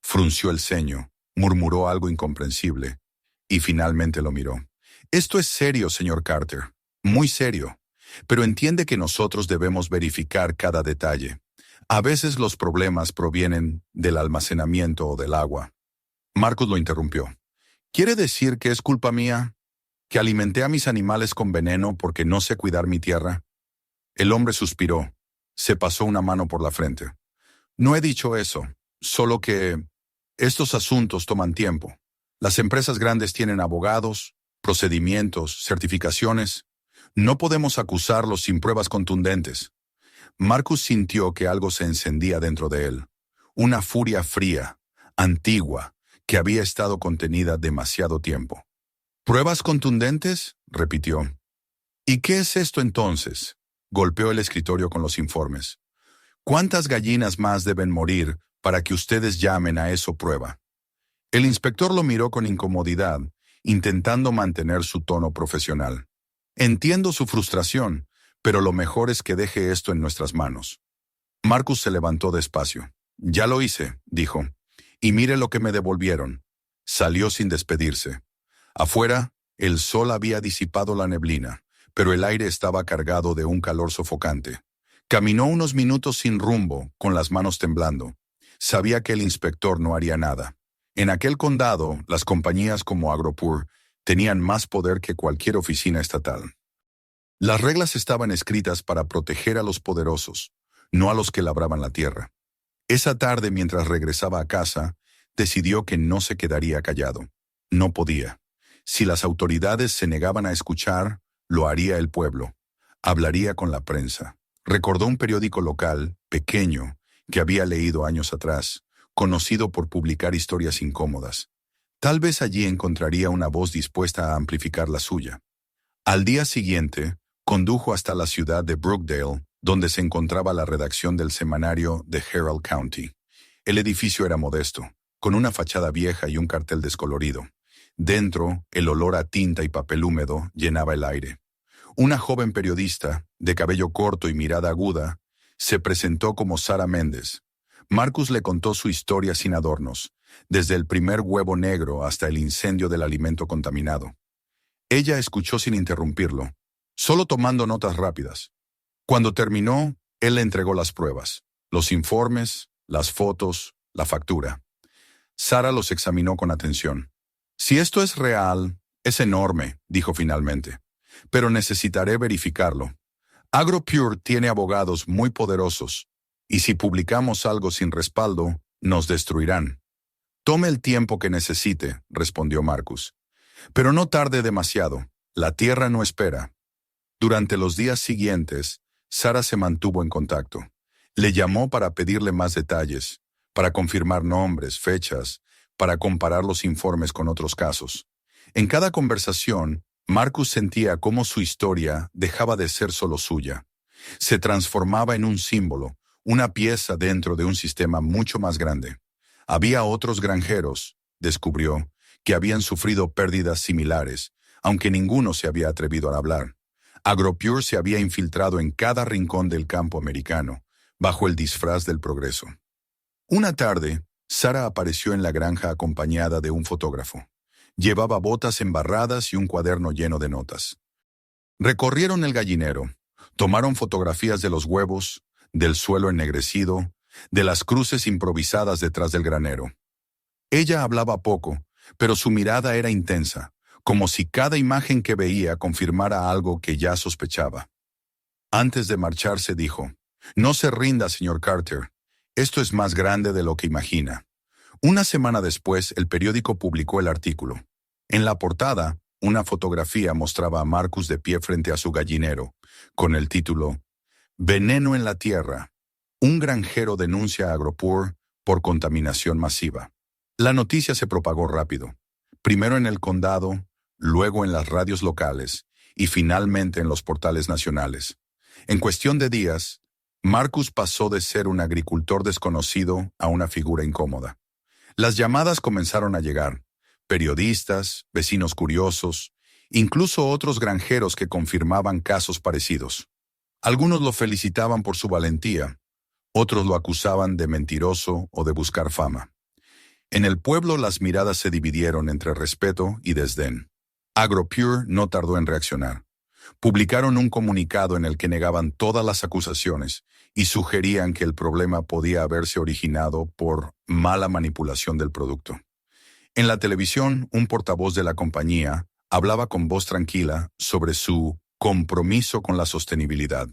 Frunció el ceño, murmuró algo incomprensible, y finalmente lo miró. «Esto es serio, señor Carter, muy serio, pero entiende que nosotros debemos verificar cada detalle. A veces los problemas provienen del almacenamiento o del agua». Marcus lo interrumpió. «¿Quiere decir que es culpa mía? ¿Que alimenté a mis animales con veneno porque no sé cuidar mi tierra?» El hombre suspiró. Se pasó una mano por la frente. «No he dicho eso, solo que estos asuntos toman tiempo. Las empresas grandes tienen abogados, procedimientos, certificaciones. No podemos acusarlos sin pruebas contundentes». Marcus sintió que algo se encendía dentro de él. Una furia fría, antigua, que había estado contenida demasiado tiempo. «¿Pruebas contundentes?», repitió. «¿Y qué es esto entonces?». Golpeó el escritorio con los informes. «¿Cuántas gallinas más deben morir para que ustedes llamen a eso prueba?». El inspector lo miró con incomodidad, intentando mantener su tono profesional. «Entiendo su frustración, pero lo mejor es que deje esto en nuestras manos». Marcus se levantó despacio. «Ya lo hice», dijo, «y mire lo que me devolvieron». Salió sin despedirse. Afuera, el sol había disipado la neblina, pero el aire estaba cargado de un calor sofocante. Caminó unos minutos sin rumbo, con las manos temblando. Sabía que el inspector no haría nada. En aquel condado, las compañías como AgroPure tenían más poder que cualquier oficina estatal. Las reglas estaban escritas para proteger a los poderosos, no a los que labraban la tierra. Esa tarde, mientras regresaba a casa, decidió que no se quedaría callado. No podía. Si las autoridades se negaban a escuchar, lo haría el pueblo. Hablaría con la prensa. Recordó un periódico local, pequeño, que había leído años atrás, conocido por publicar historias incómodas. Tal vez allí encontraría una voz dispuesta a amplificar la suya. Al día siguiente, condujo hasta la ciudad de Brookdale, donde se encontraba la redacción del semanario The Herald County. El edificio era modesto, con una fachada vieja y un cartel descolorido. Dentro, el olor a tinta y papel húmedo llenaba el aire. Una joven periodista, de cabello corto y mirada aguda, se presentó como Sara Méndez. Marcus le contó su historia sin adornos, desde el primer huevo negro hasta el incendio del alimento contaminado. Ella escuchó sin interrumpirlo, solo tomando notas rápidas. Cuando terminó, él le entregó las pruebas, los informes, las fotos, la factura. Sara los examinó con atención. Si esto es real, es enorme, dijo finalmente. Pero necesitaré verificarlo. AgroPure tiene abogados muy poderosos, y si publicamos algo sin respaldo, nos destruirán. Tome el tiempo que necesite, respondió Marcus. Pero no tarde demasiado. La tierra no espera. Durante los días siguientes, Sara se mantuvo en contacto. Le llamó para pedirle más detalles, para confirmar nombres, fechas, para comparar los informes con otros casos. En cada conversación, Marcus sentía cómo su historia dejaba de ser solo suya. Se transformaba en un símbolo, una pieza dentro de un sistema mucho más grande. Había otros granjeros, descubrió, que habían sufrido pérdidas similares, aunque ninguno se había atrevido a hablar. AgroPure se había infiltrado en cada rincón del campo americano, bajo el disfraz del progreso. Una tarde, Sara apareció en la granja acompañada de un fotógrafo. Llevaba botas embarradas y un cuaderno lleno de notas. Recorrieron el gallinero, tomaron fotografías de los huevos, del suelo ennegrecido, de las cruces improvisadas detrás del granero. Ella hablaba poco, pero su mirada era intensa, como si cada imagen que veía confirmara algo que ya sospechaba. Antes de marcharse dijo, «No se rinda, señor Carter. Esto es más grande de lo que imagina». Una semana después, el periódico publicó el artículo. En la portada, una fotografía mostraba a Marcus de pie frente a su gallinero, con el título «Veneno en la tierra. Un granjero denuncia a AgroPure por contaminación masiva». La noticia se propagó rápido, primero en el condado, luego en las radios locales y finalmente en los portales nacionales. En cuestión de días, Marcus pasó de ser un agricultor desconocido a una figura incómoda. Las llamadas comenzaron a llegar, periodistas, vecinos curiosos, incluso otros granjeros que confirmaban casos parecidos. Algunos lo felicitaban por su valentía, otros lo acusaban de mentiroso o de buscar fama. En el pueblo las miradas se dividieron entre respeto y desdén. AgroPure no tardó en reaccionar. Publicaron un comunicado en el que negaban todas las acusaciones y sugerían que el problema podía haberse originado por mala manipulación del producto. En la televisión, un portavoz de la compañía hablaba con voz tranquila sobre su compromiso con la sostenibilidad.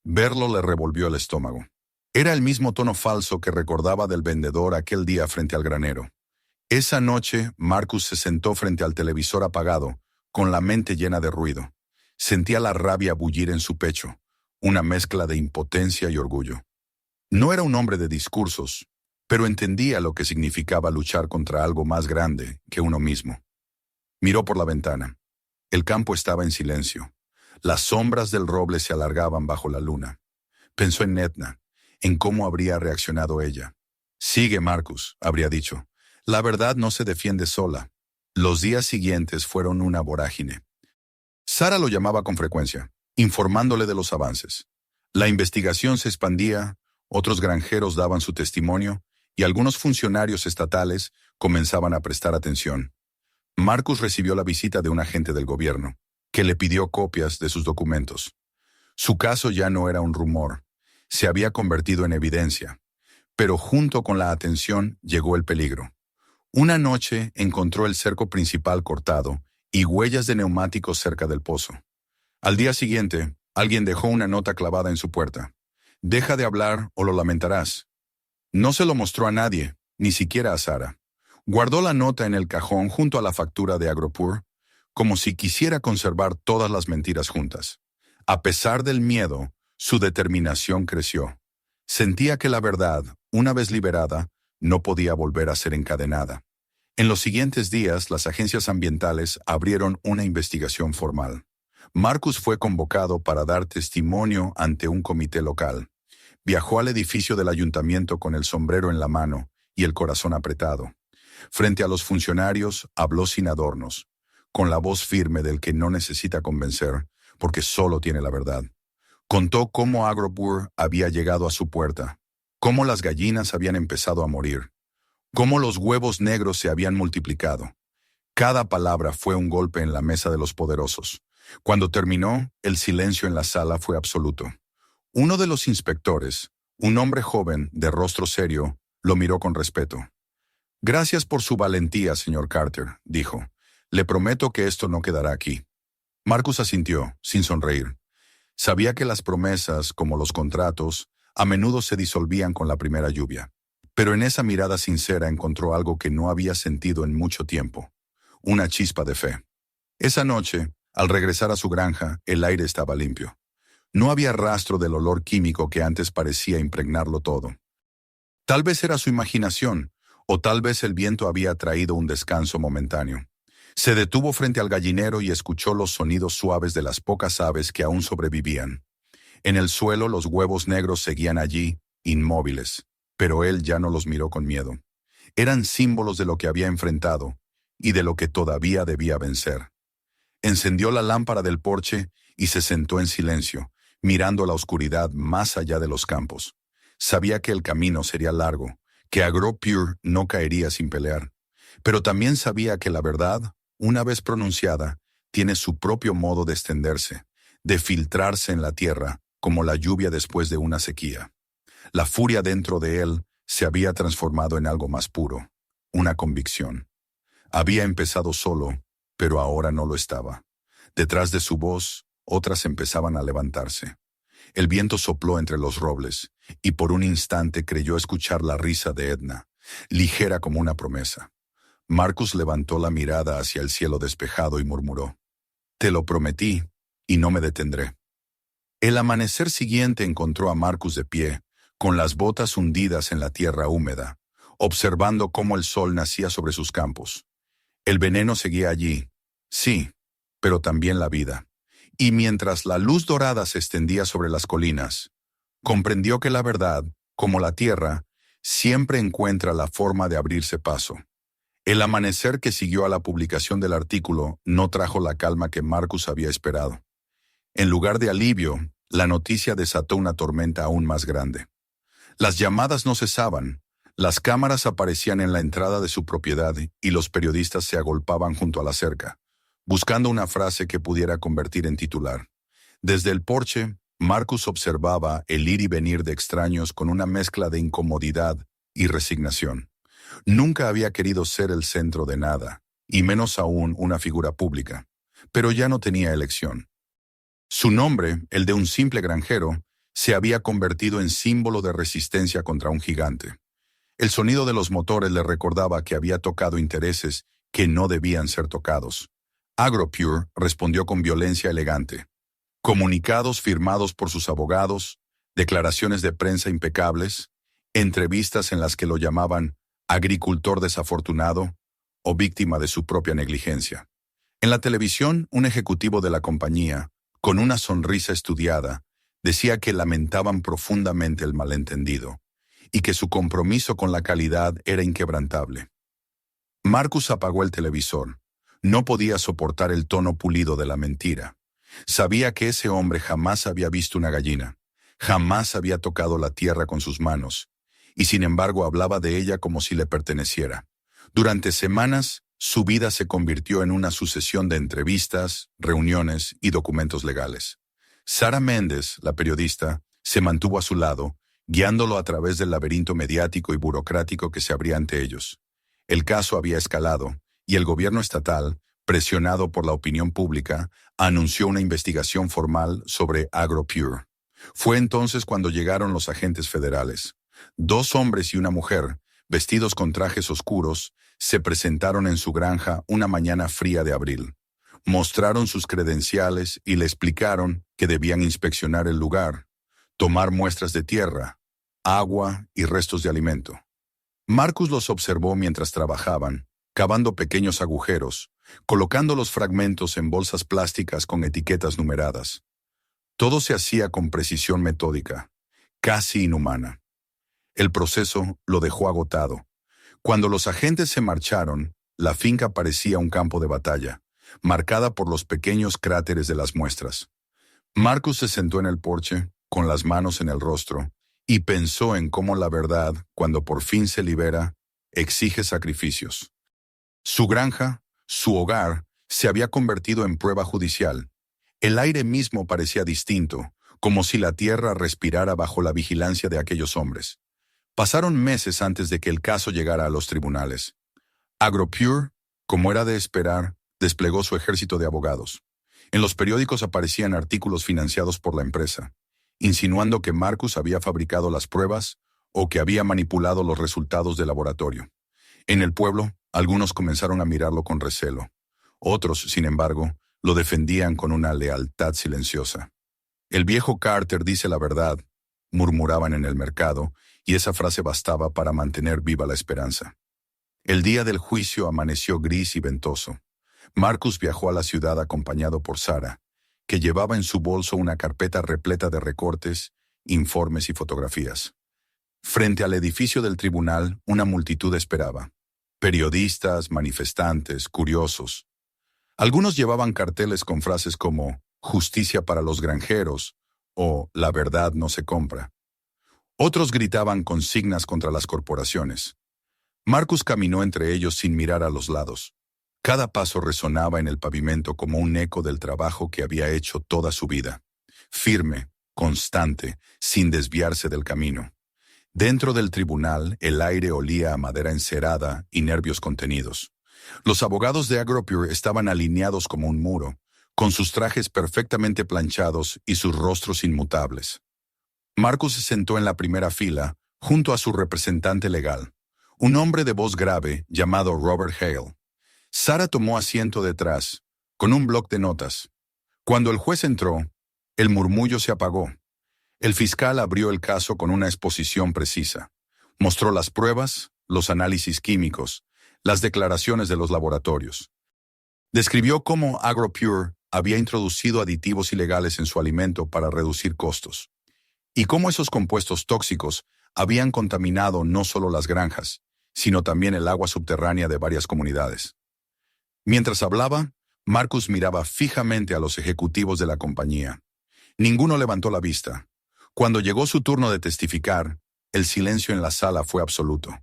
Verlo le revolvió el estómago. Era el mismo tono falso que recordaba del vendedor aquel día frente al granero. Esa noche, Marcus se sentó frente al televisor apagado, con la mente llena de ruido. Sentía la rabia bullir en su pecho, una mezcla de impotencia y orgullo. No era un hombre de discursos, pero entendía lo que significaba luchar contra algo más grande que uno mismo. Miró por la ventana. El campo estaba en silencio. Las sombras del roble se alargaban bajo la luna. Pensó en Edna, en cómo habría reaccionado ella. «Sigue, Marcus», habría dicho. «La verdad no se defiende sola». Los días siguientes fueron una vorágine. Sara lo llamaba con frecuencia, informándole de los avances. La investigación se expandía, otros granjeros daban su testimonio y algunos funcionarios estatales comenzaban a prestar atención. Marcus recibió la visita de un agente del gobierno, que le pidió copias de sus documentos. Su caso ya no era un rumor, se había convertido en evidencia, pero junto con la atención llegó el peligro. Una noche encontró el cerco principal cortado y huellas de neumáticos cerca del pozo. Al día siguiente, alguien dejó una nota clavada en su puerta. «Deja de hablar o lo lamentarás». No se lo mostró a nadie, ni siquiera a Sara. Guardó la nota en el cajón junto a la factura de AgroPure, como si quisiera conservar todas las mentiras juntas. A pesar del miedo, su determinación creció. Sentía que la verdad, una vez liberada, no podía volver a ser encadenada. En los siguientes días, las agencias ambientales abrieron una investigación formal. Marcus fue convocado para dar testimonio ante un comité local. Viajó al edificio del ayuntamiento con el sombrero en la mano y el corazón apretado. Frente a los funcionarios, habló sin adornos, con la voz firme del que no necesita convencer, porque solo tiene la verdad. Contó cómo AgroPure había llegado a su puerta, cómo las gallinas habían empezado a morir, cómo los huevos negros se habían multiplicado. Cada palabra fue un golpe en la mesa de los poderosos. Cuando terminó, el silencio en la sala fue absoluto. Uno de los inspectores, un hombre joven de rostro serio, lo miró con respeto. Gracias por su valentía, señor Carter, dijo. Le prometo que esto no quedará aquí. Marcus asintió, sin sonreír. Sabía que las promesas, como los contratos, a menudo se disolvían con la primera lluvia. Pero en esa mirada sincera encontró algo que no había sentido en mucho tiempo, una chispa de fe. Esa noche, al regresar a su granja, el aire estaba limpio. No había rastro del olor químico que antes parecía impregnarlo todo. Tal vez era su imaginación, o tal vez el viento había traído un descanso momentáneo. Se detuvo frente al gallinero y escuchó los sonidos suaves de las pocas aves que aún sobrevivían. En el suelo los huevos negros seguían allí, inmóviles, pero él ya no los miró con miedo. Eran símbolos de lo que había enfrentado y de lo que todavía debía vencer. Encendió la lámpara del porche y se sentó en silencio, mirando la oscuridad más allá de los campos. Sabía que el camino sería largo, que Agro Pure no caería sin pelear, pero también sabía que la verdad, una vez pronunciada, tiene su propio modo de extenderse, de filtrarse en la tierra, como la lluvia después de una sequía. La furia dentro de él se había transformado en algo más puro, una convicción. Había empezado solo, pero ahora no lo estaba. Detrás de su voz, otras empezaban a levantarse. El viento sopló entre los robles, y por un instante creyó escuchar la risa de Edna, ligera como una promesa. Marcus levantó la mirada hacia el cielo despejado y murmuró: «Te lo prometí, y no me detendré». El amanecer siguiente encontró a Marcus de pie, con las botas hundidas en la tierra húmeda, observando cómo el sol nacía sobre sus campos. El veneno seguía allí, sí, pero también la vida. Y mientras la luz dorada se extendía sobre las colinas, comprendió que la verdad, como la tierra, siempre encuentra la forma de abrirse paso. El amanecer que siguió a la publicación del artículo no trajo la calma que Marcus había esperado. En lugar de alivio, la noticia desató una tormenta aún más grande. Las llamadas no cesaban, las cámaras aparecían en la entrada de su propiedad y los periodistas se agolpaban junto a la cerca, buscando una frase que pudiera convertir en titular. Desde el porche, Marcus observaba el ir y venir de extraños con una mezcla de incomodidad y resignación. Nunca había querido ser el centro de nada, y menos aún una figura pública, pero ya no tenía elección. Su nombre, el de un simple granjero, se había convertido en símbolo de resistencia contra un gigante. El sonido de los motores le recordaba que había tocado intereses que no debían ser tocados. AgroPure respondió con violencia elegante. Comunicados firmados por sus abogados, declaraciones de prensa impecables, entrevistas en las que lo llamaban agricultor desafortunado o víctima de su propia negligencia. En la televisión, un ejecutivo de la compañía, con una sonrisa estudiada, decía que lamentaban profundamente el malentendido y que su compromiso con la calidad era inquebrantable. Marcus apagó el televisor. No podía soportar el tono pulido de la mentira. Sabía que ese hombre jamás había visto una gallina, jamás había tocado la tierra con sus manos, y sin embargo hablaba de ella como si le perteneciera. Durante semanas, su vida se convirtió en una sucesión de entrevistas, reuniones y documentos legales. Sara Méndez, la periodista, se mantuvo a su lado, guiándolo a través del laberinto mediático y burocrático que se abría ante ellos. El caso había escalado, y el gobierno estatal, presionado por la opinión pública, anunció una investigación formal sobre AgroPure. Fue entonces cuando llegaron los agentes federales. 2 hombres y una mujer, vestidos con trajes oscuros, se presentaron en su granja una mañana fría de abril. Mostraron sus credenciales y le explicaron que debían inspeccionar el lugar, tomar muestras de tierra, agua y restos de alimento. Marcus los observó mientras trabajaban, cavando pequeños agujeros, colocando los fragmentos en bolsas plásticas con etiquetas numeradas. Todo se hacía con precisión metódica, casi inhumana. El proceso lo dejó agotado. Cuando los agentes se marcharon, la finca parecía un campo de batalla, marcada por los pequeños cráteres de las muestras. Marcus se sentó en el porche, con las manos en el rostro, y pensó en cómo la verdad, cuando por fin se libera, exige sacrificios. Su granja, su hogar, se había convertido en prueba judicial. El aire mismo parecía distinto, como si la tierra respirara bajo la vigilancia de aquellos hombres. Pasaron meses antes de que el caso llegara a los tribunales. AgroPure, como era de esperar, desplegó su ejército de abogados. En los periódicos aparecían artículos financiados por la empresa, insinuando que Marcus había fabricado las pruebas o que había manipulado los resultados del laboratorio. En el pueblo, algunos comenzaron a mirarlo con recelo. Otros, sin embargo, lo defendían con una lealtad silenciosa. El viejo Carter dice la verdad, murmuraban en el mercado, y esa frase bastaba para mantener viva la esperanza. El día del juicio amaneció gris y ventoso. Marcus viajó a la ciudad acompañado por Sarah, que llevaba en su bolso una carpeta repleta de recortes, informes y fotografías. Frente al edificio del tribunal, una multitud esperaba. Periodistas, manifestantes, curiosos. Algunos llevaban carteles con frases como «Justicia para los granjeros» o «La verdad no se compra». Otros gritaban consignas contra las corporaciones. Marcus caminó entre ellos sin mirar a los lados. Cada paso resonaba en el pavimento como un eco del trabajo que había hecho toda su vida. Firme, constante, sin desviarse del camino. Dentro del tribunal, el aire olía a madera encerada y nervios contenidos. Los abogados de AgroPure estaban alineados como un muro, con sus trajes perfectamente planchados y sus rostros inmutables. Marcus se sentó en la primera fila, junto a su representante legal, un hombre de voz grave llamado Robert Hale. Sarah tomó asiento detrás, con un bloc de notas. Cuando el juez entró, el murmullo se apagó. El fiscal abrió el caso con una exposición precisa. Mostró las pruebas, los análisis químicos, las declaraciones de los laboratorios. Describió cómo AgroPure había introducido aditivos ilegales en su alimento para reducir costos, y cómo esos compuestos tóxicos habían contaminado no solo las granjas, sino también el agua subterránea de varias comunidades. Mientras hablaba, Marcus miraba fijamente a los ejecutivos de la compañía. Ninguno levantó la vista. Cuando llegó su turno de testificar, el silencio en la sala fue absoluto.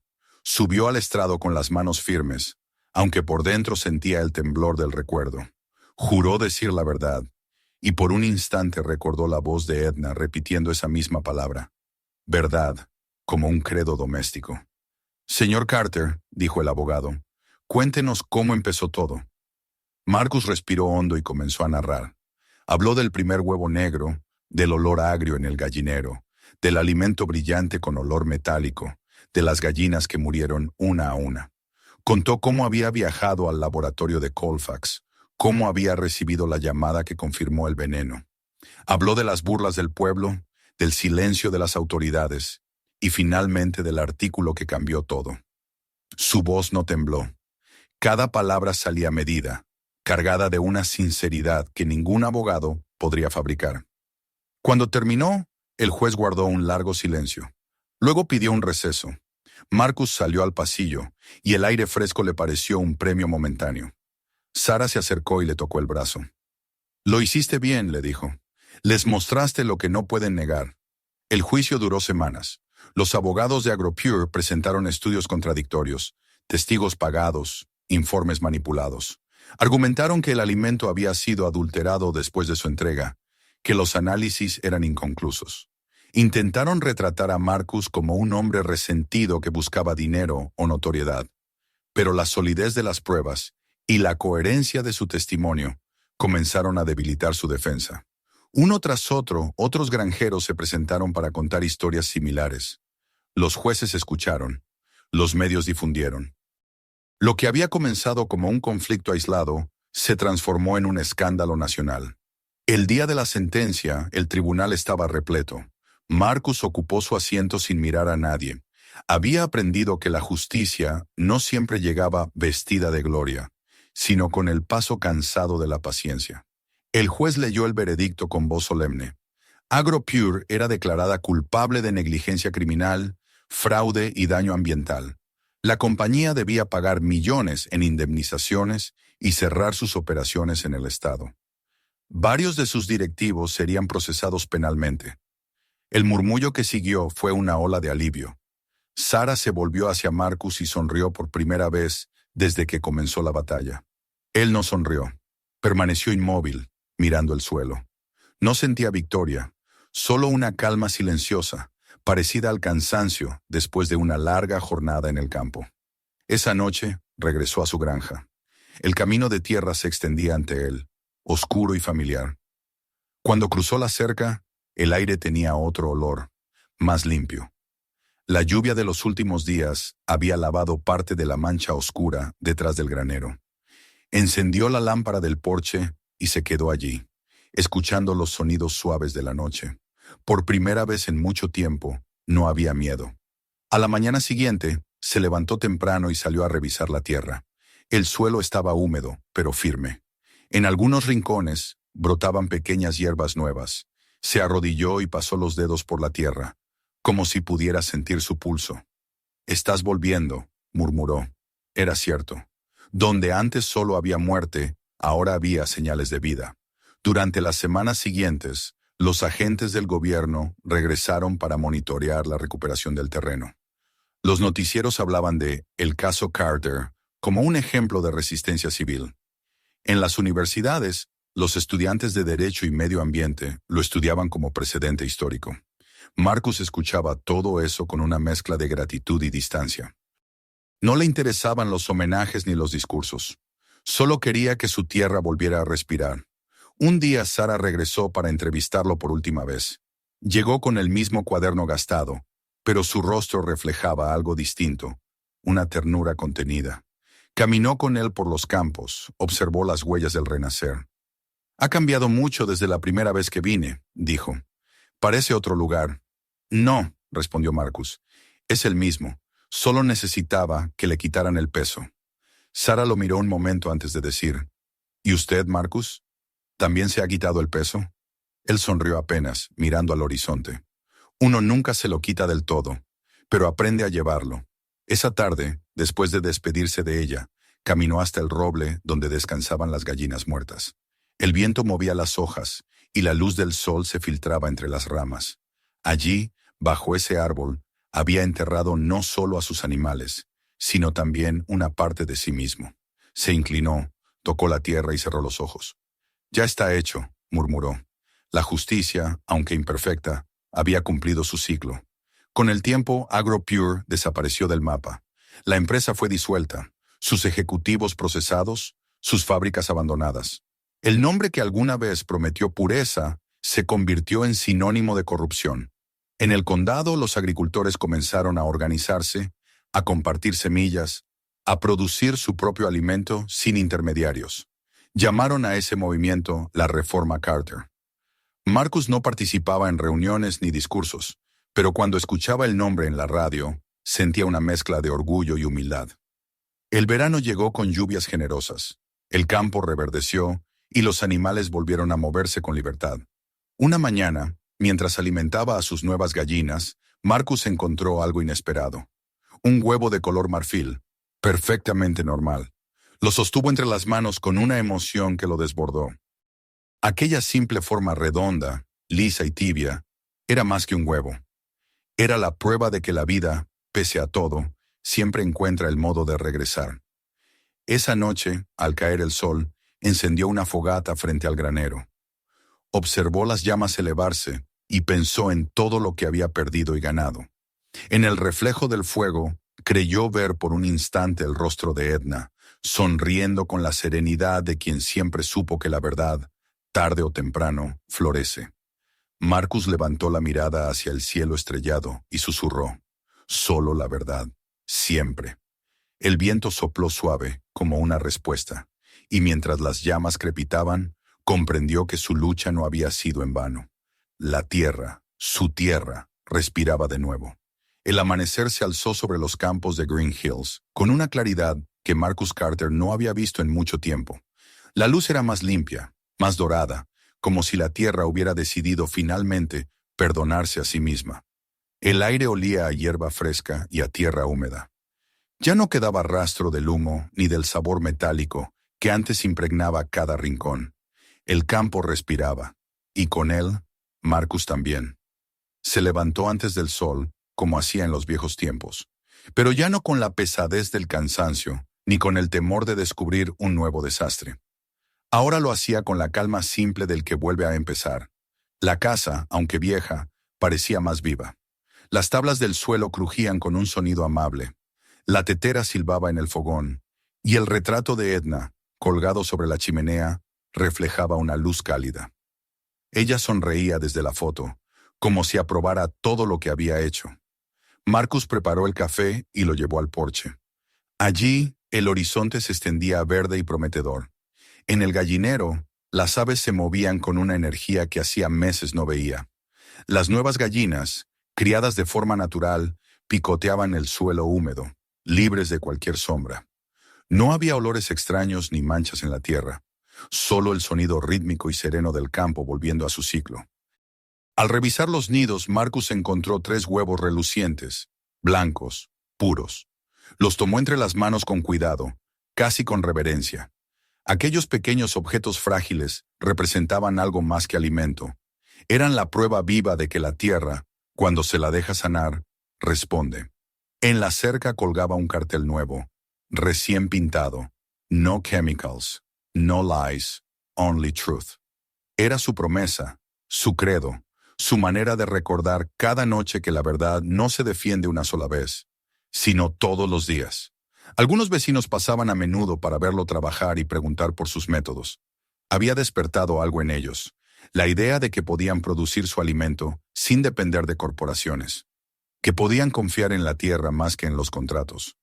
Subió al estrado con las manos firmes, aunque por dentro sentía el temblor del recuerdo. Juró decir la verdad, y por un instante recordó la voz de Edna repitiendo esa misma palabra. Verdad, como un credo doméstico. «Señor Carter», dijo el abogado, «cuéntenos cómo empezó todo». Marcus respiró hondo y comenzó a narrar. Habló del primer huevo negro, del olor agrio en el gallinero, del alimento brillante con olor metálico, de las gallinas que murieron una a una. Contó cómo había viajado al laboratorio de Colfax, cómo había recibido la llamada que confirmó el veneno. Habló de las burlas del pueblo, del silencio de las autoridades y finalmente del artículo que cambió todo. Su voz no tembló. Cada palabra salía medida, cargada de una sinceridad que ningún abogado podría fabricar. Cuando terminó, el juez guardó un largo silencio. Luego pidió un receso. Marcus salió al pasillo, y el aire fresco le pareció un premio momentáneo. Sarah se acercó y le tocó el brazo. «Lo hiciste bien», le dijo. «Les mostraste lo que no pueden negar». El juicio duró semanas. Los abogados de AgroPure presentaron estudios contradictorios, testigos pagados, informes manipulados. Argumentaron que el alimento había sido adulterado después de su entrega, que los análisis eran inconclusos. Intentaron retratar a Marcus como un hombre resentido que buscaba dinero o notoriedad, pero la solidez de las pruebas y la coherencia de su testimonio comenzaron a debilitar su defensa. Uno tras otro, otros granjeros se presentaron para contar historias similares. Los jueces escucharon, los medios difundieron. Lo que había comenzado como un conflicto aislado se transformó en un escándalo nacional. El día de la sentencia, el tribunal estaba repleto. Marcus ocupó su asiento sin mirar a nadie. Había aprendido que la justicia no siempre llegaba vestida de gloria, sino con el paso cansado de la paciencia. El juez leyó el veredicto con voz solemne. AgroPure era declarada culpable de negligencia criminal, fraude y daño ambiental. La compañía debía pagar millones en indemnizaciones y cerrar sus operaciones en el estado. Varios de sus directivos serían procesados penalmente. El murmullo que siguió fue una ola de alivio. Sarah se volvió hacia Marcus y sonrió por primera vez desde que comenzó la batalla. Él no sonrió. Permaneció inmóvil, mirando el suelo. No sentía victoria, solo una calma silenciosa, parecida al cansancio después de una larga jornada en el campo. Esa noche regresó a su granja. El camino de tierra se extendía ante él, oscuro y familiar. Cuando cruzó la cerca, el aire tenía otro olor, más limpio. La lluvia de los últimos días había lavado parte de la mancha oscura detrás del granero. Encendió la lámpara del porche y se quedó allí, escuchando los sonidos suaves de la noche. Por primera vez en mucho tiempo, no había miedo. A la mañana siguiente, se levantó temprano y salió a revisar la tierra. El suelo estaba húmedo, pero firme. En algunos rincones brotaban pequeñas hierbas nuevas. Se arrodilló y pasó los dedos por la tierra, como si pudiera sentir su pulso. «Estás volviendo», murmuró. Era cierto. Donde antes solo había muerte, ahora había señales de vida. Durante las semanas siguientes, los agentes del gobierno regresaron para monitorear la recuperación del terreno. Los noticieros hablaban de el caso Carter como un ejemplo de resistencia civil. En las universidades, los estudiantes de Derecho y Medio Ambiente lo estudiaban como precedente histórico. Marcus escuchaba todo eso con una mezcla de gratitud y distancia. No le interesaban los homenajes ni los discursos. Solo quería que su tierra volviera a respirar. Un día Sara regresó para entrevistarlo por última vez. Llegó con el mismo cuaderno gastado, pero su rostro reflejaba algo distinto, una ternura contenida. Caminó con él por los campos, observó las huellas del renacer. «Ha cambiado mucho desde la primera vez que vine», dijo. «Parece otro lugar». «No», respondió Marcus. «Es el mismo. Solo necesitaba que le quitaran el peso». Sara lo miró un momento antes de decir, «¿Y usted, Marcus? ¿También se ha quitado el peso?» Él sonrió apenas, mirando al horizonte. «Uno nunca se lo quita del todo, pero aprende a llevarlo». Esa tarde, después de despedirse de ella, caminó hasta el roble donde descansaban las gallinas muertas. El viento movía las hojas y la luz del sol se filtraba entre las ramas. Allí, bajo ese árbol, había enterrado no solo a sus animales, sino también una parte de sí mismo. Se inclinó, tocó la tierra y cerró los ojos. «Ya está hecho», murmuró. La justicia, aunque imperfecta, había cumplido su ciclo. Con el tiempo, AgroPure desapareció del mapa. La empresa fue disuelta, sus ejecutivos procesados, sus fábricas abandonadas. El nombre que alguna vez prometió pureza se convirtió en sinónimo de corrupción. En el condado, los agricultores comenzaron a organizarse, a compartir semillas, a producir su propio alimento sin intermediarios. Llamaron a ese movimiento la Reforma Carter. Marcus no participaba en reuniones ni discursos, pero cuando escuchaba el nombre en la radio, sentía una mezcla de orgullo y humildad. El verano llegó con lluvias generosas. El campo reverdeció y los animales volvieron a moverse con libertad. Una mañana, mientras alimentaba a sus nuevas gallinas, Marcus encontró algo inesperado. Un huevo de color marfil, perfectamente normal. Lo sostuvo entre las manos con una emoción que lo desbordó. Aquella simple forma redonda, lisa y tibia, era más que un huevo. Era la prueba de que la vida, pese a todo, siempre encuentra el modo de regresar. Esa noche, al caer el sol, encendió una fogata frente al granero. Observó las llamas elevarse y pensó en todo lo que había perdido y ganado. En el reflejo del fuego, creyó ver por un instante el rostro de Edna, sonriendo con la serenidad de quien siempre supo que la verdad, tarde o temprano, florece. Marcus levantó la mirada hacia el cielo estrellado y susurró, «Solo la verdad, siempre». El viento sopló suave, como una respuesta, y mientras las llamas crepitaban, comprendió que su lucha no había sido en vano. La tierra, su tierra, respiraba de nuevo. El amanecer se alzó sobre los campos de Green Hills, con una claridad que Marcus Carter no había visto en mucho tiempo. La luz era más limpia, más dorada, como si la tierra hubiera decidido finalmente perdonarse a sí misma. El aire olía a hierba fresca y a tierra húmeda. Ya no quedaba rastro del humo ni del sabor metálico que antes impregnaba cada rincón. El campo respiraba, y con él, Marcus también. Se levantó antes del sol, como hacía en los viejos tiempos, pero ya no con la pesadez del cansancio, ni con el temor de descubrir un nuevo desastre. Ahora lo hacía con la calma simple del que vuelve a empezar. La casa, aunque vieja, parecía más viva. Las tablas del suelo crujían con un sonido amable. La tetera silbaba en el fogón, y el retrato de Edna, colgado sobre la chimenea, reflejaba una luz cálida. Ella sonreía desde la foto, como si aprobara todo lo que había hecho. Marcus preparó el café y lo llevó al porche. Allí, el horizonte se extendía verde y prometedor. En el gallinero, las aves se movían con una energía que hacía meses no veía. Las nuevas gallinas, criadas de forma natural, picoteaban el suelo húmedo, libres de cualquier sombra. No había olores extraños ni manchas en la tierra, solo el sonido rítmico y sereno del campo volviendo a su ciclo. Al revisar los nidos, Marcus encontró 3 huevos relucientes, blancos, puros. Los tomó entre las manos con cuidado, casi con reverencia. Aquellos pequeños objetos frágiles representaban algo más que alimento. Eran la prueba viva de que la tierra, cuando se la deja sanar, responde. En la cerca colgaba un cartel nuevo, recién pintado. No chemicals, no lies, only truth. Era su promesa, su credo, su manera de recordar cada noche que la verdad no se defiende una sola vez, sino todos los días. Algunos vecinos pasaban a menudo para verlo trabajar y preguntar por sus métodos. Había despertado algo en ellos, la idea de que podían producir su alimento sin depender de corporaciones, que podían confiar en la tierra más que en los contratos.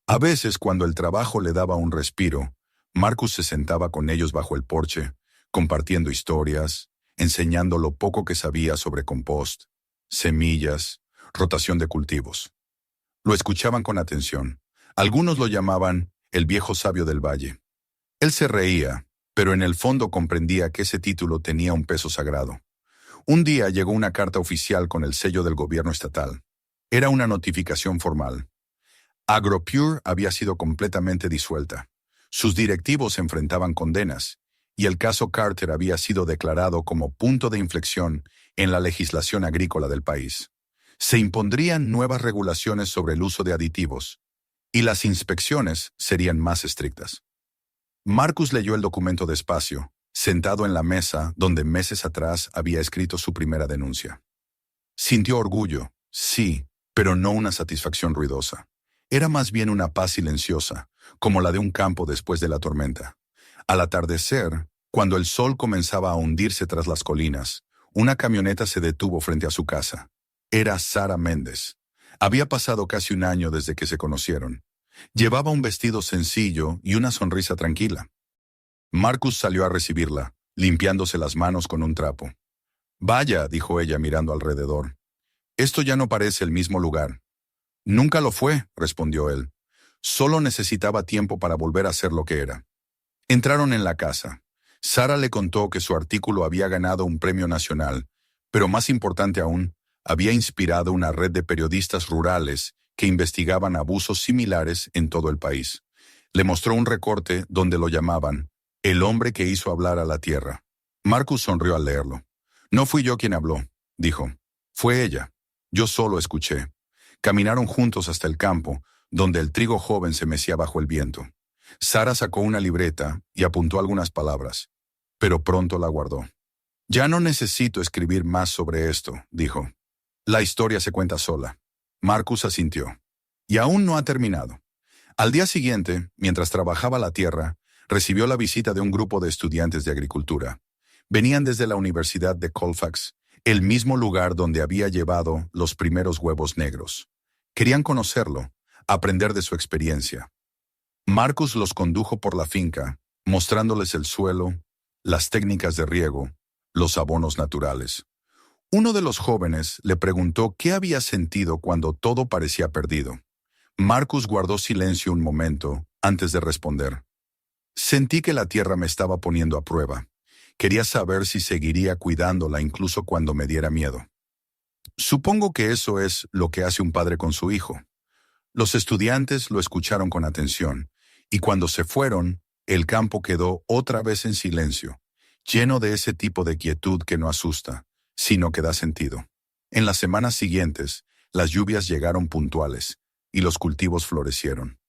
A veces, cuando el trabajo le daba un respiro, Marcus se sentaba con ellos bajo el porche, compartiendo historias, enseñando lo poco que sabía sobre compost, semillas, rotación de cultivos. Lo escuchaban con atención. Algunos lo llamaban el viejo sabio del valle. Él se reía, pero en el fondo comprendía que ese título tenía un peso sagrado. Un día llegó una carta oficial con el sello del gobierno estatal. Era una notificación formal. AgroPure había sido completamente disuelta. Sus directivos se enfrentaban condenas, y el caso Carter había sido declarado como punto de inflexión en la legislación agrícola del país. Se impondrían nuevas regulaciones sobre el uso de aditivos, y las inspecciones serían más estrictas. Marcus leyó el documento despacio, sentado en la mesa donde meses atrás había escrito su primera denuncia. Sintió orgullo, sí, pero no una satisfacción ruidosa. Era más bien una paz silenciosa, como la de un campo después de la tormenta. Al atardecer, cuando el sol comenzaba a hundirse tras las colinas, una camioneta se detuvo frente a su casa. Era Sara Méndez. Había pasado casi un año desde que se conocieron. Llevaba un vestido sencillo y una sonrisa tranquila. Marcus salió a recibirla, limpiándose las manos con un trapo. «Vaya», dijo ella mirando alrededor. «Esto ya no parece el mismo lugar». «Nunca lo fue», respondió él. «Solo necesitaba tiempo para volver a ser lo que era». Entraron en la casa. Sara le contó que su artículo había ganado un premio nacional, pero más importante aún, había inspirado una red de periodistas rurales que investigaban abusos similares en todo el país. Le mostró un recorte donde lo llamaban «El hombre que hizo hablar a la tierra». Marcus sonrió al leerlo. «No fui yo quien habló», dijo. «Fue ella. Yo solo escuché». Caminaron juntos hasta el campo, donde el trigo joven se mecía bajo el viento. Sara sacó una libreta y apuntó algunas palabras, pero pronto la guardó. «Ya no necesito escribir más sobre esto», dijo. «La historia se cuenta sola». Marcus asintió. «Y aún no ha terminado». Al día siguiente, mientras trabajaba la tierra, recibió la visita de un grupo de estudiantes de agricultura. Venían desde la Universidad de Colfax, el mismo lugar donde había llevado los primeros huevos negros. Querían conocerlo, aprender de su experiencia. Marcus los condujo por la finca, mostrándoles el suelo, las técnicas de riego, los abonos naturales. Uno de los jóvenes le preguntó qué había sentido cuando todo parecía perdido. Marcus guardó silencio un momento antes de responder. «Sentí que la tierra me estaba poniendo a prueba. Quería saber si seguiría cuidándola incluso cuando me diera miedo». Supongo que eso es lo que hace un padre con su hijo. Los estudiantes lo escucharon con atención, y cuando se fueron, el campo quedó otra vez en silencio, lleno de ese tipo de quietud que no asusta, sino que da sentido. En las semanas siguientes, las lluvias llegaron puntuales, y los cultivos florecieron.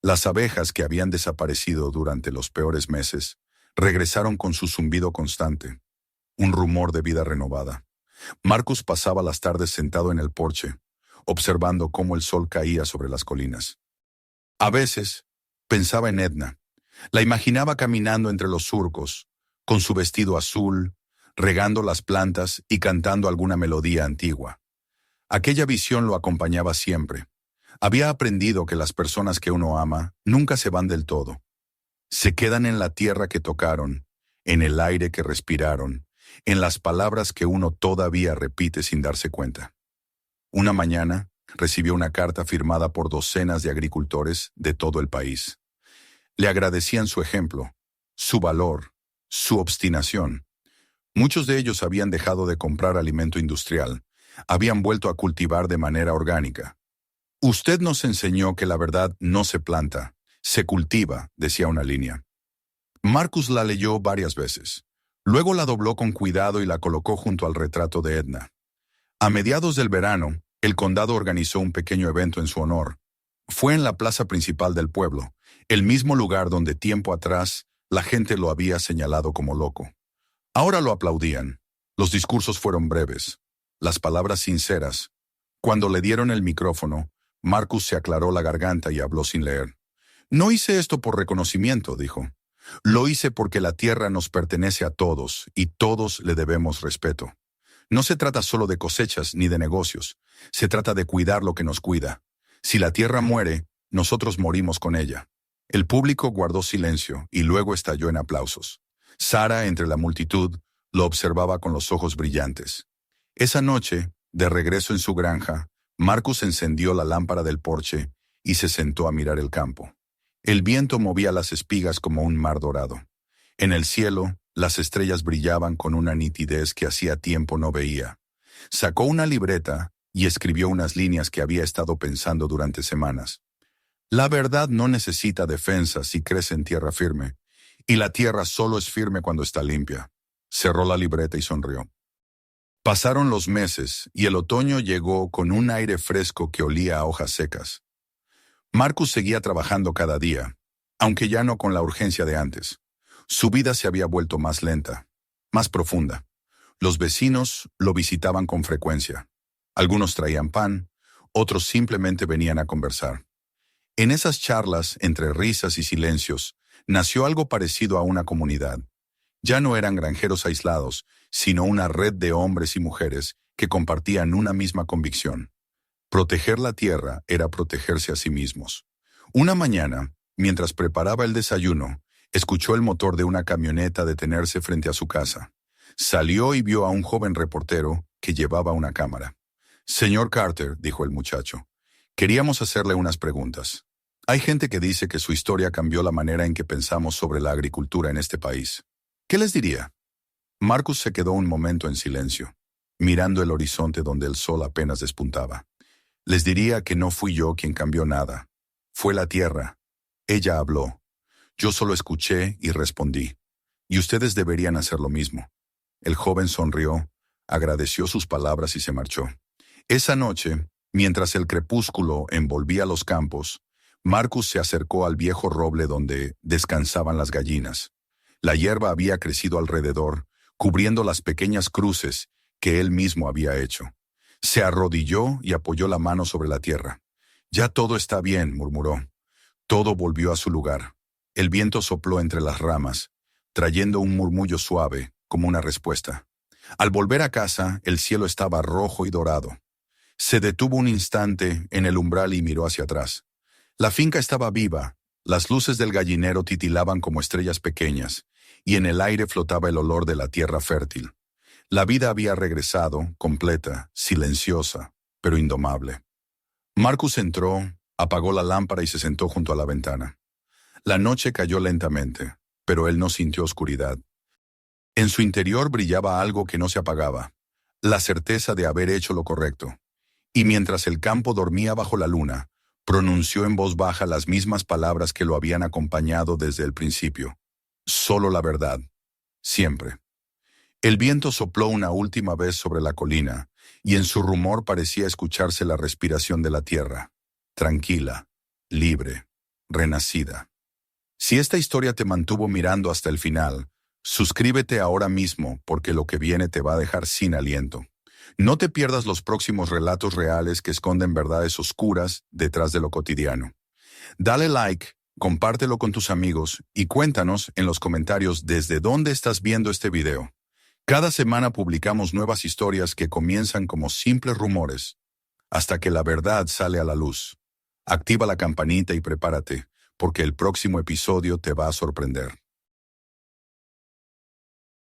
Las abejas que habían desaparecido durante los peores meses, regresaron con su zumbido constante, un rumor de vida renovada. Marcus pasaba las tardes sentado en el porche, observando cómo el sol caía sobre las colinas. A veces, pensaba en Edna. La imaginaba caminando entre los surcos, con su vestido azul, regando las plantas y cantando alguna melodía antigua. Aquella visión lo acompañaba siempre. Había aprendido que las personas que uno ama nunca se van del todo. Se quedan en la tierra que tocaron, en el aire que respiraron, en las palabras que uno todavía repite sin darse cuenta. Una mañana, recibió una carta firmada por docenas de agricultores de todo el país. Le agradecían su ejemplo, su valor, su obstinación. Muchos de ellos habían dejado de comprar alimento industrial, habían vuelto a cultivar de manera orgánica. Usted nos enseñó que la verdad no se planta, se cultiva, decía una línea. Marcus la leyó varias veces. Luego la dobló con cuidado y la colocó junto al retrato de Edna. A mediados del verano, el condado organizó un pequeño evento en su honor. Fue en la plaza principal del pueblo, el mismo lugar donde tiempo atrás la gente lo había señalado como loco. Ahora lo aplaudían. Los discursos fueron breves, las palabras sinceras. Cuando le dieron el micrófono, Marcus se aclaró la garganta y habló sin leer. No hice esto por reconocimiento, dijo. Lo hice porque la tierra nos pertenece a todos y todos le debemos respeto. No se trata solo de cosechas ni de negocios, se trata de cuidar lo que nos cuida. Si la tierra muere, nosotros morimos con ella. El público guardó silencio y luego estalló en aplausos. Sara, entre la multitud, lo observaba con los ojos brillantes. Esa noche, de regreso en su granja, Marcus encendió la lámpara del porche y se sentó a mirar el campo. El viento movía las espigas como un mar dorado. En el cielo, las estrellas brillaban con una nitidez que hacía tiempo no veía. Sacó una libreta y escribió unas líneas que había estado pensando durante semanas. La verdad no necesita defensa si crece en tierra firme, y la tierra solo es firme cuando está limpia. Cerró la libreta y sonrió. Pasaron los meses y el otoño llegó con un aire fresco que olía a hojas secas. Marcus seguía trabajando cada día, aunque ya no con la urgencia de antes. Su vida se había vuelto más lenta, más profunda. Los vecinos lo visitaban con frecuencia. Algunos traían pan, otros simplemente venían a conversar. En esas charlas, entre risas y silencios, nació algo parecido a una comunidad. Ya no eran granjeros aislados, sino una red de hombres y mujeres que compartían una misma convicción. Proteger la tierra era protegerse a sí mismos. Una mañana, mientras preparaba el desayuno, escuchó el motor de una camioneta detenerse frente a su casa. Salió y vio a un joven reportero que llevaba una cámara. «Señor Carter», dijo el muchacho, «queríamos hacerle unas preguntas. Hay gente que dice que su historia cambió la manera en que pensamos sobre la agricultura en este país. ¿Qué les diría?» Marcus se quedó un momento en silencio, mirando el horizonte donde el sol apenas despuntaba. «Les diría que no fui yo quien cambió nada. Fue la tierra. Ella habló. Yo solo escuché y respondí. Y ustedes deberían hacer lo mismo». El joven sonrió, agradeció sus palabras y se marchó. Esa noche, mientras el crepúsculo envolvía los campos, Marcus se acercó al viejo roble donde descansaban las gallinas. La hierba había crecido alrededor, cubriendo las pequeñas cruces que él mismo había hecho. Se arrodilló y apoyó la mano sobre la tierra. «Ya todo está bien», murmuró. Todo volvió a su lugar. El viento sopló entre las ramas, trayendo un murmullo suave, como una respuesta. Al volver a casa, el cielo estaba rojo y dorado. Se detuvo un instante en el umbral y miró hacia atrás. La finca estaba viva, las luces del gallinero titilaban como estrellas pequeñas, y en el aire flotaba el olor de la tierra fértil. La vida había regresado, completa, silenciosa, pero indomable. Marcus entró, apagó la lámpara y se sentó junto a la ventana. La noche cayó lentamente, pero él no sintió oscuridad. En su interior brillaba algo que no se apagaba, la certeza de haber hecho lo correcto. Y mientras el campo dormía bajo la luna, pronunció en voz baja las mismas palabras que lo habían acompañado desde el principio. Solo la verdad. Siempre. El viento sopló una última vez sobre la colina, y en su rumor parecía escucharse la respiración de la tierra. Tranquila, libre, renacida. Si esta historia te mantuvo mirando hasta el final, suscríbete ahora mismo porque lo que viene te va a dejar sin aliento. No te pierdas los próximos relatos reales que esconden verdades oscuras detrás de lo cotidiano. Dale like, compártelo con tus amigos y cuéntanos en los comentarios desde dónde estás viendo este video. Cada semana publicamos nuevas historias que comienzan como simples rumores, hasta que la verdad sale a la luz. Activa la campanita y prepárate, porque el próximo episodio te va a sorprender.